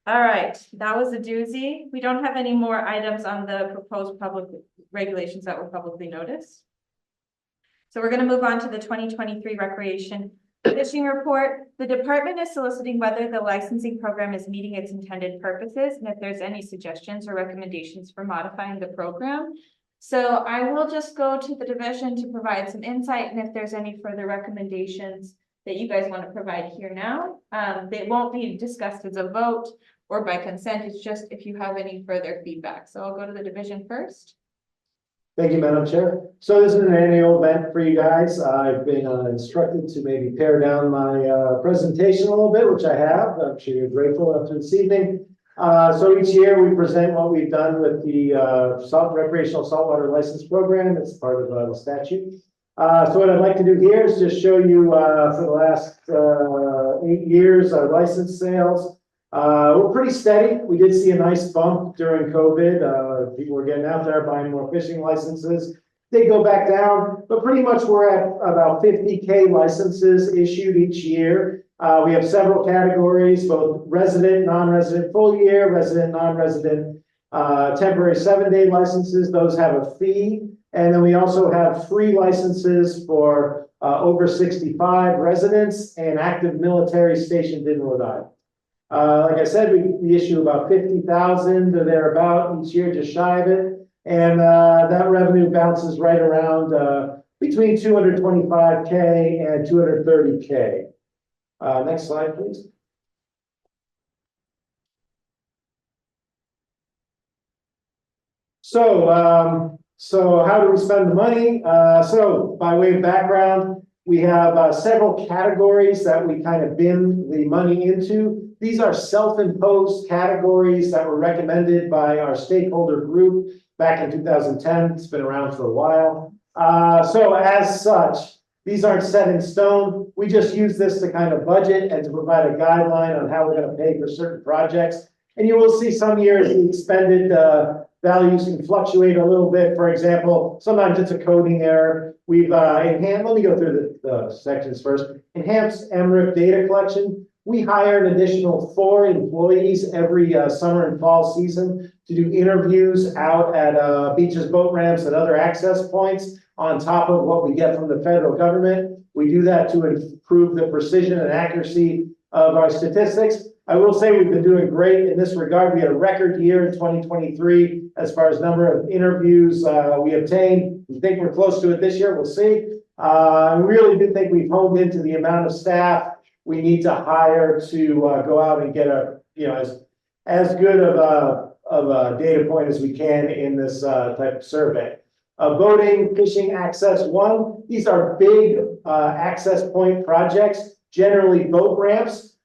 All right, that was a doozy. We don't have any more items on the proposed public regulations that were publicly noticed. So we're gonna move on to the 2023 Recreation Fishing Report. The department is soliciting whether the licensing program is meeting its intended purposes and if there's any suggestions or recommendations for modifying the program. So I will just go to the division to provide some insight, and if there's any further recommendations that you guys want to provide here now, they won't be discussed as a vote or by consent. It's just if you have any further feedback. So I'll go to the division first. Thank you, Madam Chair. So this is an annual event for you guys. I've been instructed to maybe pare down my presentation a little bit, which I have. I'm sure you're grateful after this evening. So each year we present what we've done with the recreational saltwater license program. It's part of the statute. So what I'd like to do here is just show you for the last 8 years our license sales. We're pretty steady. We did see a nice bump during COVID. People were getting out there buying more fishing licenses. They go back down, but pretty much we're at about 50K licenses issued each year. We have several categories, both resident, non-resident full year, resident, non-resident, temporary 7-day licenses. Those have a fee. And then we also have free licenses for over 65 residents and active military stationed in Rhode Island. Like I said, we issue about 50,000 or thereabout each year, just shy of it. And that revenue bounces right around between 225K and 230K. Next slide, please. So how do we spend the money? So by way of background, we have several categories that we kind of bin the money into. These are self-imposed categories that were recommended by our stakeholder group back in 2010. It's been around for a while. So as such, these aren't set in stone. We just use this to kind of budget and to provide a guideline on how we're going to pay for certain projects. And you will see some years the expended values can fluctuate a little bit. For example, sometimes it's a coding error. We've enhanced, let me go through the sections first. Enhanced MRIP data collection. We hire an additional 4 employees every summer and fall season to do interviews out at beaches, boat ramps, and other access points on top of what we get from the federal government. We do that to improve the precision and accuracy of our statistics. I will say we've been doing great in this regard. We had a record year in 2023 as far as number of interviews we obtained. We think we're close to it this year. We'll see. I really do think we've honed into the amount of staff we need to hire to go out and get a, as good of a data point as we can in this type of survey. Boating, fishing, access 1. These are big access point projects, generally boat ramps.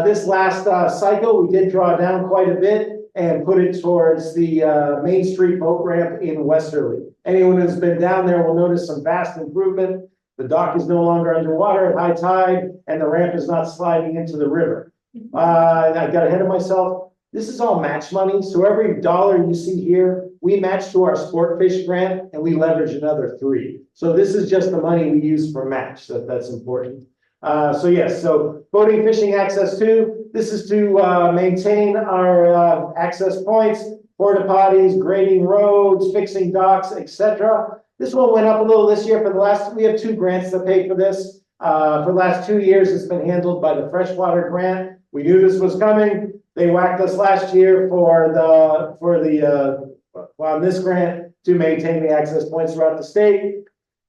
This last cycle, we did draw down quite a bit and put it towards the Main Street boat ramp in Westerly. Anyone who's been down there will notice some vast improvement. The dock is no longer underwater at high tide, and the ramp is not sliding into the river. I got ahead of myself. This is all match money. So every dollar you see here we match to our sport fish grant and we leverage another 3. So this is just the money we use for match, that's important. So yes, so boating, fishing access 2, this is to maintain our access points, porta potties, grading roads, fixing docks, etc. This one went up a little this year. We have 2 grants that pay for this. For the last 2 years, it's been handled by the freshwater grant. We knew this was coming. They whacked us last year on this grant to maintain the access points throughout the state.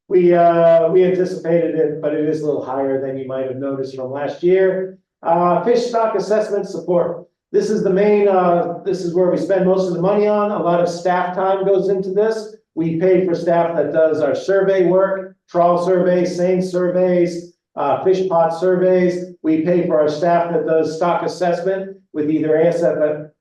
We anticipated it, but it is a little higher than you might have noticed from last year. Fish stock assessment support. This is the main, this is where we spend most of the money on. A lot of staff time goes into this. We pay for staff that does our survey work, trawl surveys, seine surveys, fish pot surveys. We pay for our staff that does stock assessment with either ASFFC,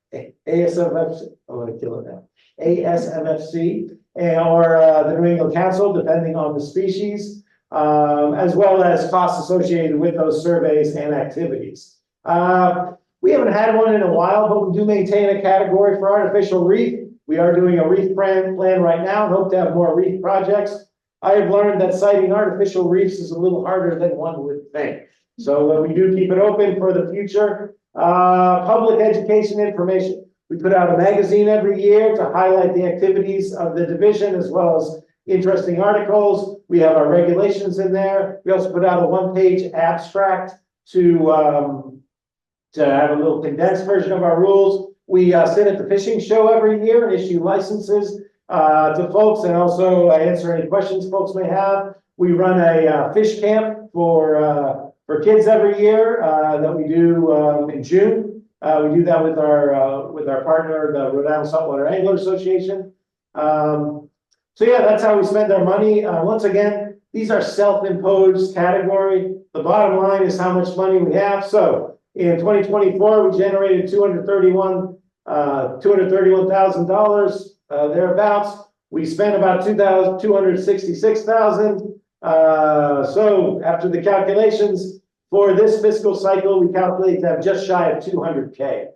or the New England Council, depending on the species, as well as costs associated with those surveys and activities. We haven't had one in a while, but we do maintain a category for artificial reef. We are doing a reef plan right now and hope to have more reef projects. I have learned that siting artificial reefs is a little harder than one would think. So we do keep it open for the future. Public education information. We put out a magazine every year to highlight the activities of the division as well as interesting articles. We have our regulations in there. We also put out a 1-page abstract to have a little condensed version of our rules. We sit at the fishing show every year and issue licenses to folks and also answer any questions folks may have. We run a fish camp for kids every year that we do in June. We do that with our partner, the Rhode Island Saltwater Angler Association. So yeah, that's how we spend our money. Once again, these are self-imposed category. The bottom line is how much money we have. So in 2024, we generated $231,000 thereabouts. We spent about $266,000. So after the calculations for this fiscal cycle, we calculate to have just shy of 200K.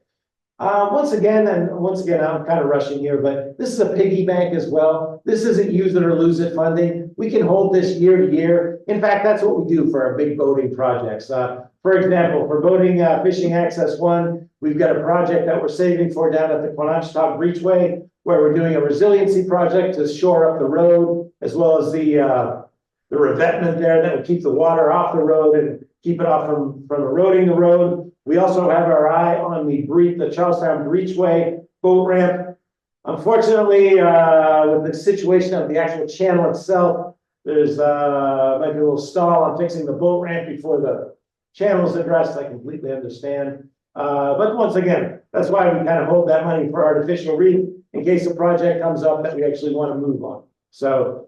Once again, I'm kind of rushing here, but this is a piggy bank as well. This isn't use it or lose it funding. We can hold this year to year. In fact, that's what we do for our big boating projects. For example, for boating Fishing Access 1, we've got a project that we're saving for down at the Quanachtok Breachway, where we're doing a resiliency project to shore up the road, as well as the revetment there that would keep the water off the road and keep it off from eroding the road. We also have our eye on the Charlestown Breachway boat ramp. Unfortunately, with the situation of the actual channel itself, there's might be a little stall on fixing the boat ramp before the channel is addressed. I completely understand. But once again, that's why we kind of hold that money for artificial reef in case a project comes up that we actually want to move on. So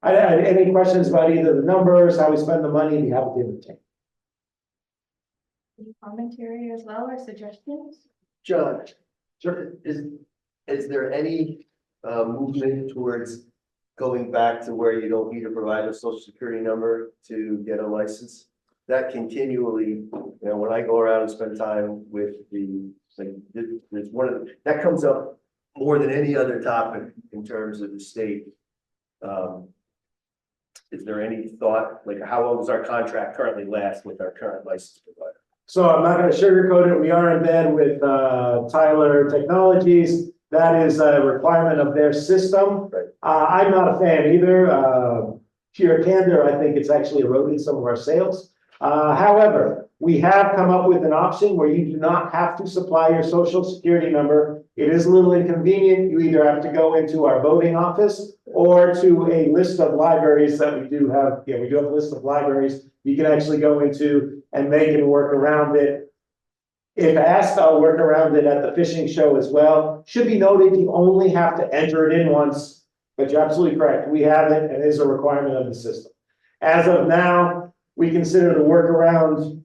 any questions about either the numbers, how we spend the money, we have to entertain. Any commentary as well or suggestions? John, is there any movement towards going back to where you don't need to provide a social security number to get a license? That continually, when I go around and spend time with there's that comes up more than any other topic in terms of the state. Is there any thought, like how long does our contract currently last with our current license provider? So I'm not going to sugarcoat it. We are in bed with Tyler Technologies. That is a requirement of their system. Right. I'm not a fan either. Pure candor, I think it's actually eroded some of our sales. However, we have come up with an option where you do not have to supply your social security number. It is a little inconvenient. You either have to go into our voting office or to a list of libraries that we do have. Yeah, we do have a list of libraries you can actually go into and they can work around it. If asked, I'll work around it at the fishing show as well. Should be noted, you only have to enter it in once, but you're absolutely correct. We have it and it is a requirement of the system. As of now, we consider the workaround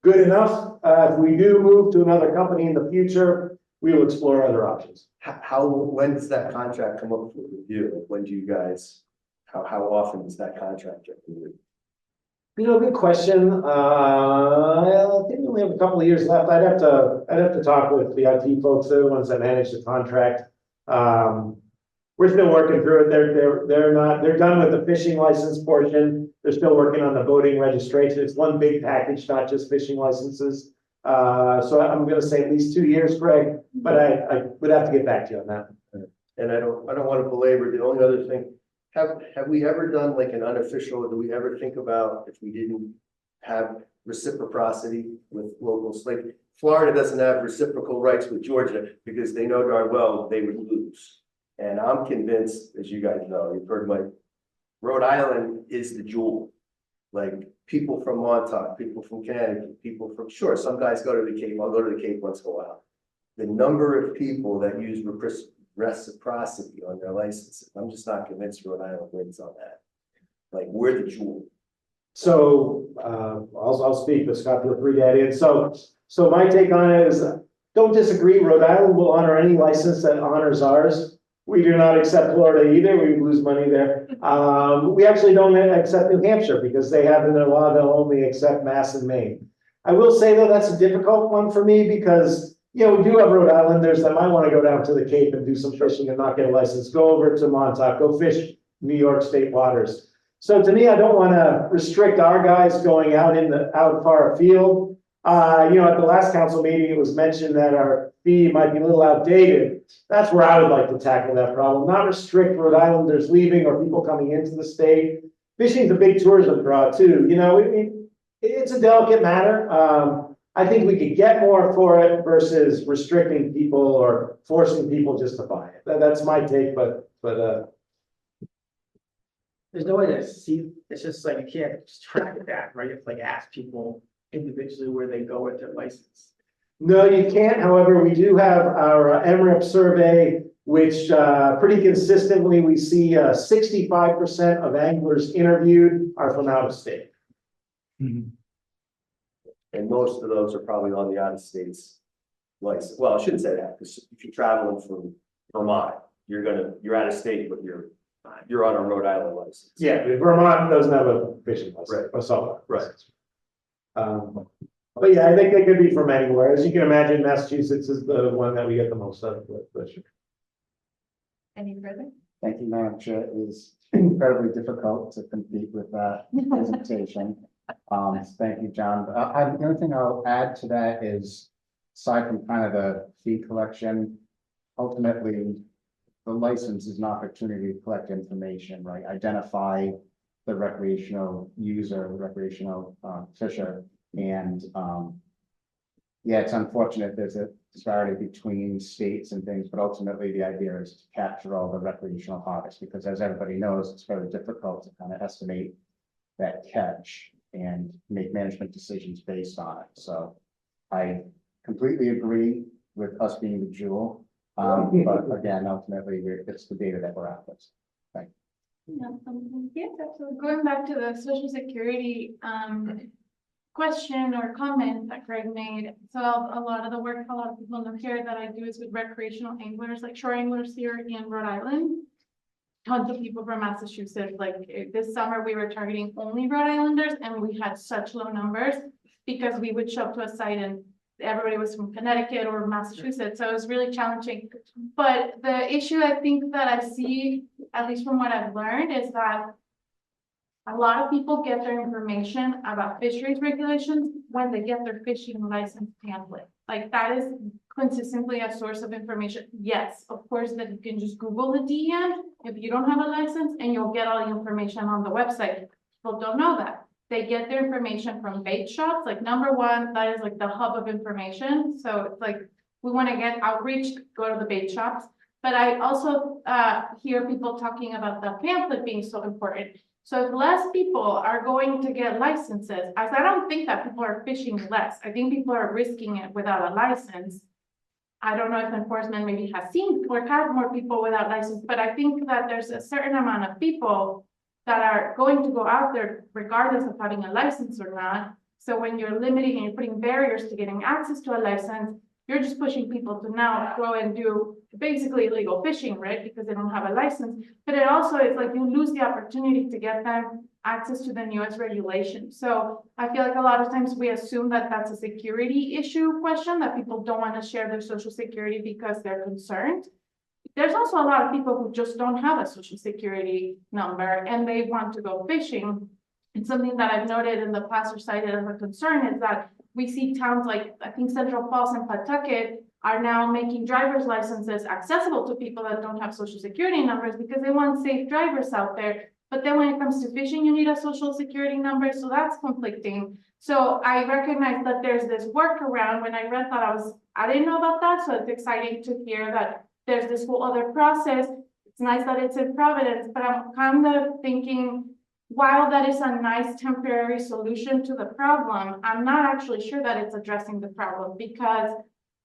good enough. If we do move to another company in the future, we will explore other options. When does that contract come up for review? When do you guys, how often does that contract get reviewed? Good question. I think we only have a couple of years left. I'd have to talk with the IT folks, they're the ones that manage the contract. We're still working through it. They're done with the fishing license portion. They're still working on the boating registration. It's one big package, not just fishing licenses. So I'm gonna say at least 2 years, Greg, but I would have to get back to you on that. And I don't want to belabor, the only other thing, have we ever done like an unofficial, do we ever think about if we didn't have reciprocity with locals? Like Florida doesn't have reciprocal rights with Georgia because they know darn well they would lose. And I'm convinced, as you guys know, you've heard Rhode Island is the jewel. Like people from Montauk, people from Connecticut, people from, sure, some guys go to the Cape, I'll go to the Cape once in a while. The number of people that use reciprocity on their licenses, I'm just not convinced Rhode Island wins on that. Like we're the jewel. So, I'll speak, but Scott, feel free to add in. So my take on it is, don't disagree. Rhode Island will honor any license that honors ours. We do not accept Florida either. We lose money there. We actually don't accept New Hampshire because they have in their law, they'll only accept Mass and Maine. I will say though, that's a difficult one for me because, you know, we do have Rhode Islanders that might want to go down to the Cape and do some fishing and not get a license. Go over to Montauk, go fish New York State waters. So to me, I don't want to restrict our guys going out far afield. You know, at the last council meeting, it was mentioned that our fee might be a little outdated. That's where I would like to tackle that problem, not restrict Rhode Islanders leaving or people coming into the state. Fishing is a big tourism draw too. You know, it's a delicate matter. I think we could get more for it versus restricting people or forcing people just to buy it. That's my take, but There's no way to see, it's just like, you can't just track it down, right? You have to like ask people individually where they go with their license. no, you can't. However, we do have our MRIP survey, which pretty consistently we see 65% of anglers interviewed are from out of state. Mhm. And most of those are probably on the out of states license. Well, I shouldn't say that because if you're traveling from Vermont, you're out of state, but you're on a Rhode Island license. Yeah, Vermont doesn't have a fishing license, Right. a saltwater Right. license. But yeah, I think they could be from anywhere. As you can imagine, Massachusetts is the one that we get the most of, but sure. Any further? Thank you, Madam Chair. It is incredibly difficult to compete with that presentation. Thank you, John. The only thing I'll add to that is, aside from kind of the fee collection, ultimately, the license is an opportunity to collect information, right? Identify the recreational user, recreational fisher, and yeah, it's unfortunate there's a disparity between states and things, but ultimately the idea is to capture all the recreational harvest, because as everybody knows, it's very difficult to kind of estimate that catch and make management decisions based on it. So I completely agree with us being the jewel. But again, ultimately, it's the data that we're after. Thank you. Yes, absolutely. Going back to the social security question or comment that Greg made. So a lot of the work, a lot of people know here that I do is with recreational anglers, like shore anglers here in Rhode Island. Tons of people from Massachusetts, like this summer we were targeting only Rhode Islanders and we had such low numbers because we would show up to a site and everybody was from Connecticut or Massachusetts, so it was really challenging. But the issue I think that I see, at least from what I've learned, is that a lot of people get their information about fisheries regulations when they get their fishing license pamphlet. Like that is consistently a source of information. Yes, of course, that you can just Google the DEM if you don't have a license and you'll get all the information on the website. People don't know that. They get their information from bait shops. Like number one, that is like the hub of information. So it's like, we want to get outreach, go to the bait shops. But I also hear people talking about the pamphlet being so important. So if less people are going to get licenses, as I don't think that people are fishing less. I think people are risking it without a license. I don't know if enforcement maybe has seen or had more people without license, but I think that there's a certain amount of people that are going to go out there regardless of having a license or not. So when you're limiting and you're putting barriers to getting access to a license, you're just pushing people to now go and do basically illegal fishing, right? Because they don't have a license. But it also is like you lose the opportunity to get them access to the newest regulation. So I feel like a lot of times we assume that that's a security issue question, that people don't want to share their social security because they're concerned. there's also a lot of people who just don't have a social security number and they want to go fishing. And something that I've noted in the past or cited as a concern is that we see towns like, I think Central Falls and Pawtucket are now making driver's licenses accessible to people that don't have social security numbers because they want safe drivers out there. But then when it comes to fishing, you need a social security number, so that's conflicting. So I recognize that there's this workaround. When I read that, I didn't know about that, so it's exciting to hear that there's this whole other process. It's nice that it's in Providence, but I'm kind of thinking, while that is a nice temporary solution to the problem, I'm not actually sure that it's addressing the problem, because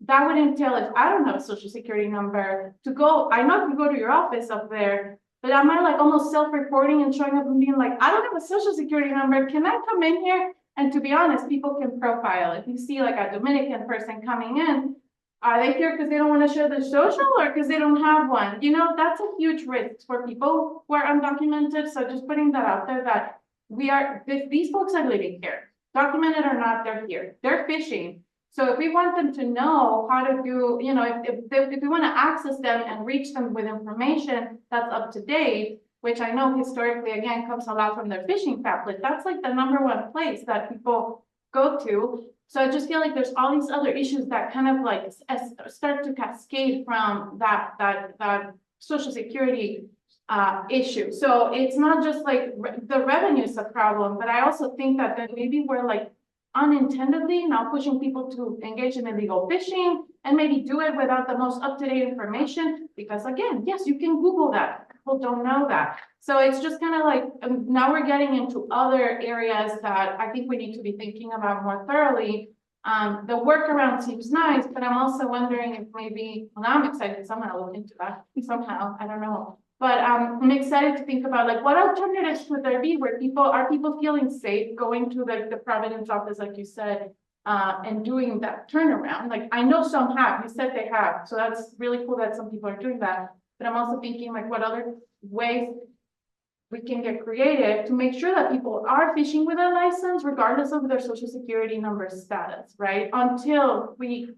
that would entail, if I don't have a social security number, to go, I know I could go to your office up there, but am I like almost self-reporting and showing up and being like, I don't have a social security number, can I come in here? And to be honest, people can profile. If you see like a Dominican person coming in, are they here because they don't want to share their social or because they don't have one? You know, that's a huge risk for people who are undocumented. So just putting that out there, that these folks are living here, documented or not, they're here, they're fishing. So if we want them to know how to do, you know, if we want to access them and reach them with information that's up to date, which I know historically, again, comes a lot from their fishing pamphlet, that's like the #1 place that people go to. So I just feel like there's all these other issues that kind of like start to cascade from that social security issue. So it's not just like the revenue is a problem, but I also think that maybe we're like unintendedly now pushing people to engage in illegal fishing and maybe do it without the most up-to-date information, because again, yes, you can Google that. People don't know that. So it's just kind of like, now we're getting into other areas that I think we need to be thinking about more thoroughly. The workaround seems nice, but I'm also wondering if maybe, well, now I'm excited someone will look into that somehow, I don't know. But I'm excited to think about like what alternatives could there be where people feeling safe going to like the Providence office, like you said, and doing that turnaround. Like I know some have, you said they have, so that's really cool that some people are doing that. But I'm also thinking like what other ways we can get creative to make sure that people are fishing with a license regardless of their social security number status, right? Until we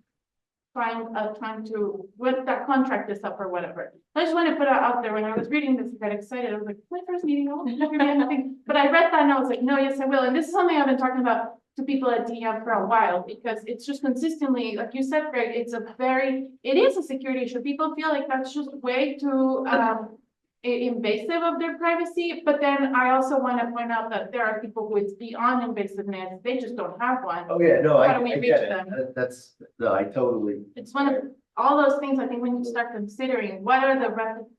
find a time to, what that contract is up or whatever. I just want to put it out there. When I was reading this, I got excited. I was like, my first meeting, I won't hear anything. But I read that and I was like, no, yes, I will. And this is something I've been talking about to people at DM for a while, because it's just consistently, like you said, Greg, it is a security issue. People feel like that's just way too invasive of their privacy. But then I also want to point out that there are people who it's beyond invasiveness. They just don't have one. Oh, yeah, no, How do we I reach get it. them? No, I totally. It's one of all those things I think we need to start considering. What are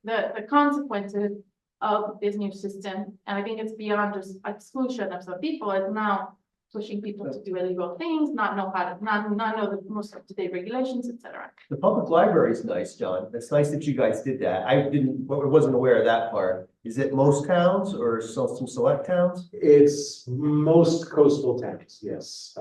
the consequences of this new system? And I think it's beyond just exclusion of some people. It's now pushing people to do illegal things, not know the most up-to-date regulations, etc. The public library is nice, John. It's nice that you guys did that. I wasn't aware of that part. Is it most towns or some select towns? It's most coastal towns, yes.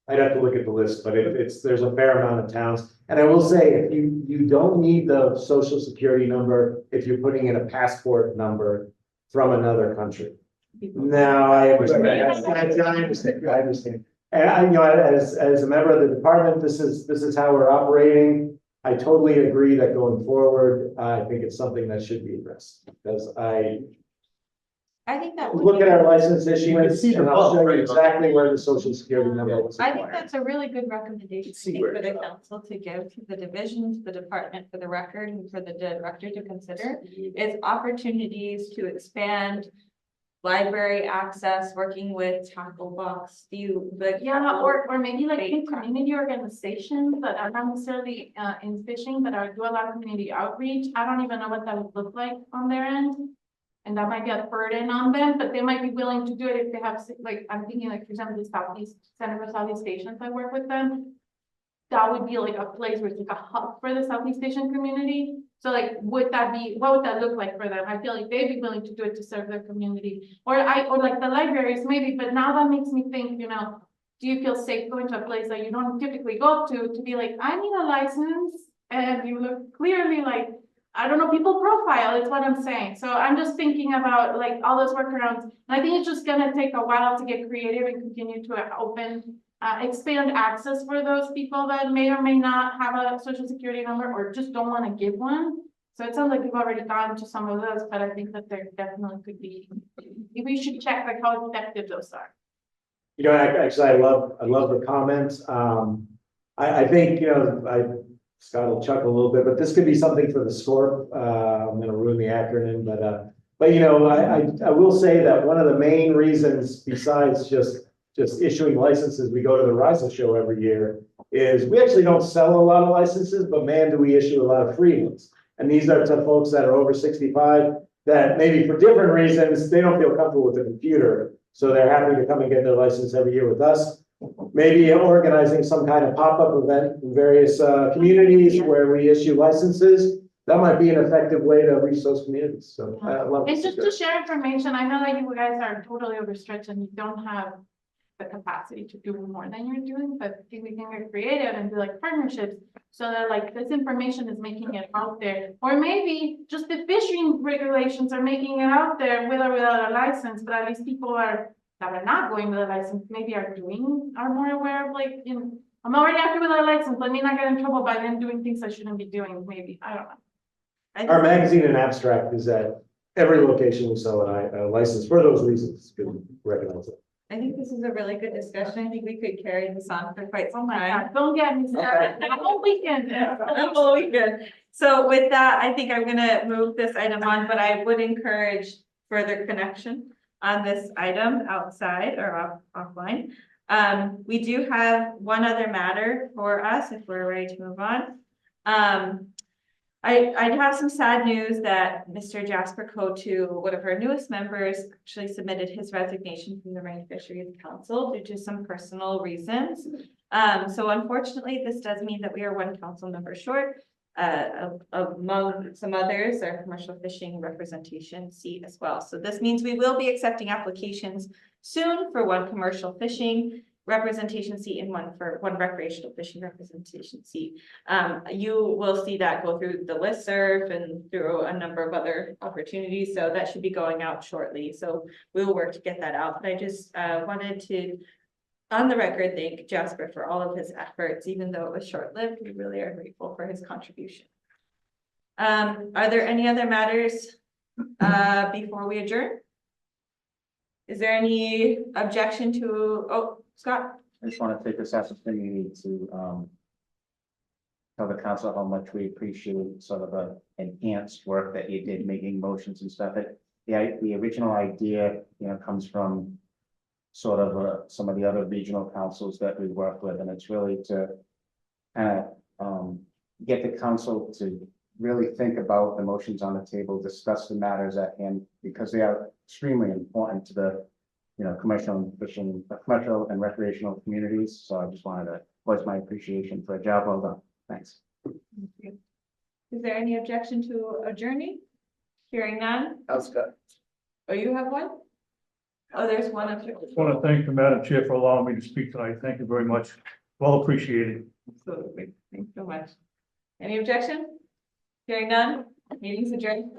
I'd have to look at the list, but there's a fair amount of towns. And I will say, if you don't need the social security number if you're putting in a passport number from another country. No, I understand. I understand. And you know, as a member of the department, this is how we're operating. I totally agree that going forward, I think it's something that should be addressed, because I think that look at our license issuance see the and I'll show bulk, you right? exactly where the social security number was. I think that's a really good recommendation See I think, where for the it's at. council to give to the division, to the department, for the record, and for the director to consider is opportunities to expand library access, working with tackle box, Or maybe like in community organizations that are not necessarily in fishing, but do a lot of community outreach. I don't even know what that would look like on their end. And that might be a burden on them, but they might be willing to do it if they have, like, I'm thinking like, for example, the Center for Southeast Asians, I work with them. That would be like a place where it's like a hub for the Southeast Asian community. So like, what would that look like for them? I feel like they'd be willing to do it to serve their community. Or like the libraries maybe, but now that makes me think, you know, do you feel safe going to a place that you don't typically go to be like, I need a license, and you look clearly like, I don't know, people profile, it's what I'm saying. So I'm just thinking about like all those workarounds. And I think it's just gonna take a while to get creative and continue to expand access for those people that may or may not have a social security number or just don't want to give one. So it sounds like you've already gone to some of those, but I think that there definitely could be, we should check like how effective those are. You know, actually, I love the comments. I think, you know, Scott will chuckle a little bit, but this could be something for the SCORP. I'm gonna ruin the acronym, but you know, I will say that one of the main reasons, besides just issuing licenses, we go to the Horizon Show every year, is we actually don't sell a lot of licenses, but man, do we issue a lot of free ones. And these are to folks that are over 65, that maybe for different reasons, they don't feel comfortable with the computer. So they're happy to come and get their license every year with us. Maybe organizing some kind of pop-up event in various communities where we issue licenses. That might be an effective way to reach those communities. So I love It's this. just to share information. I know that you guys are totally overstretched and you don't have the capacity to do more than you're doing, but I think we can get creative and do like partnerships. So that like this information is making it out there, or maybe just the fishing regulations are making it out there with or without a license, but at least people that are not going with a license, maybe are more aware of like, you know, I'm already active with a license, let me not get in trouble by then doing things I shouldn't be doing, maybe, I don't know. Our magazine and abstract is at every location we sell a license for those reasons. Good, recognize it. I think this is a really good discussion. I think we could carry this on for quite some time. Don't get me started, the whole weekend. The whole weekend. So with that, I think I'm gonna move this item on, but I would encourage further connection on this item outside or offline. We do have one other matter for us if we're ready to move on. I have some sad news that Mr. Jasper Cotu, one of our newest members, actually submitted his resignation from the Marine Fisheries Council due to some personal reasons. So unfortunately, this does mean that we are one council member short. Among some others, our commercial fishing representation seat as well. So this means we will be accepting applications soon for one commercial fishing representation seat and one recreational fishing representation seat. You will see that go through the listserv and through a number of other opportunities. So that should be going out shortly. So we'll work to get that out. But I just wanted to, on the record, thank Jasper for all of his efforts, even though it was short-lived. We really are grateful for his contribution. Are there any other matters before we adjourn? Is there any objection to, oh, Scott? I just want to take this opportunity to tell the council how much we appreciate sort of the enhanced work that you did making motions and stuff. The original idea, you know, comes from sort of some of the other regional councils that we work with, and it's really to kind of get the council to really think about the motions on the table, discuss the matters at hand, because they are extremely important to the, you know, commercial and recreational communities. So I just wanted to voice my appreciation for a job well done. Thanks. Thank you. Is there any objection to adjourning? Hearing none? Scott. Oh, you have one? Oh, there's one up here. I just want to thank the Madam Chair for allowing me to speak tonight. Thank you very much. Well appreciated. Absolutely. Thanks so much. Any objection? Hearing none? Meeting's adjourned.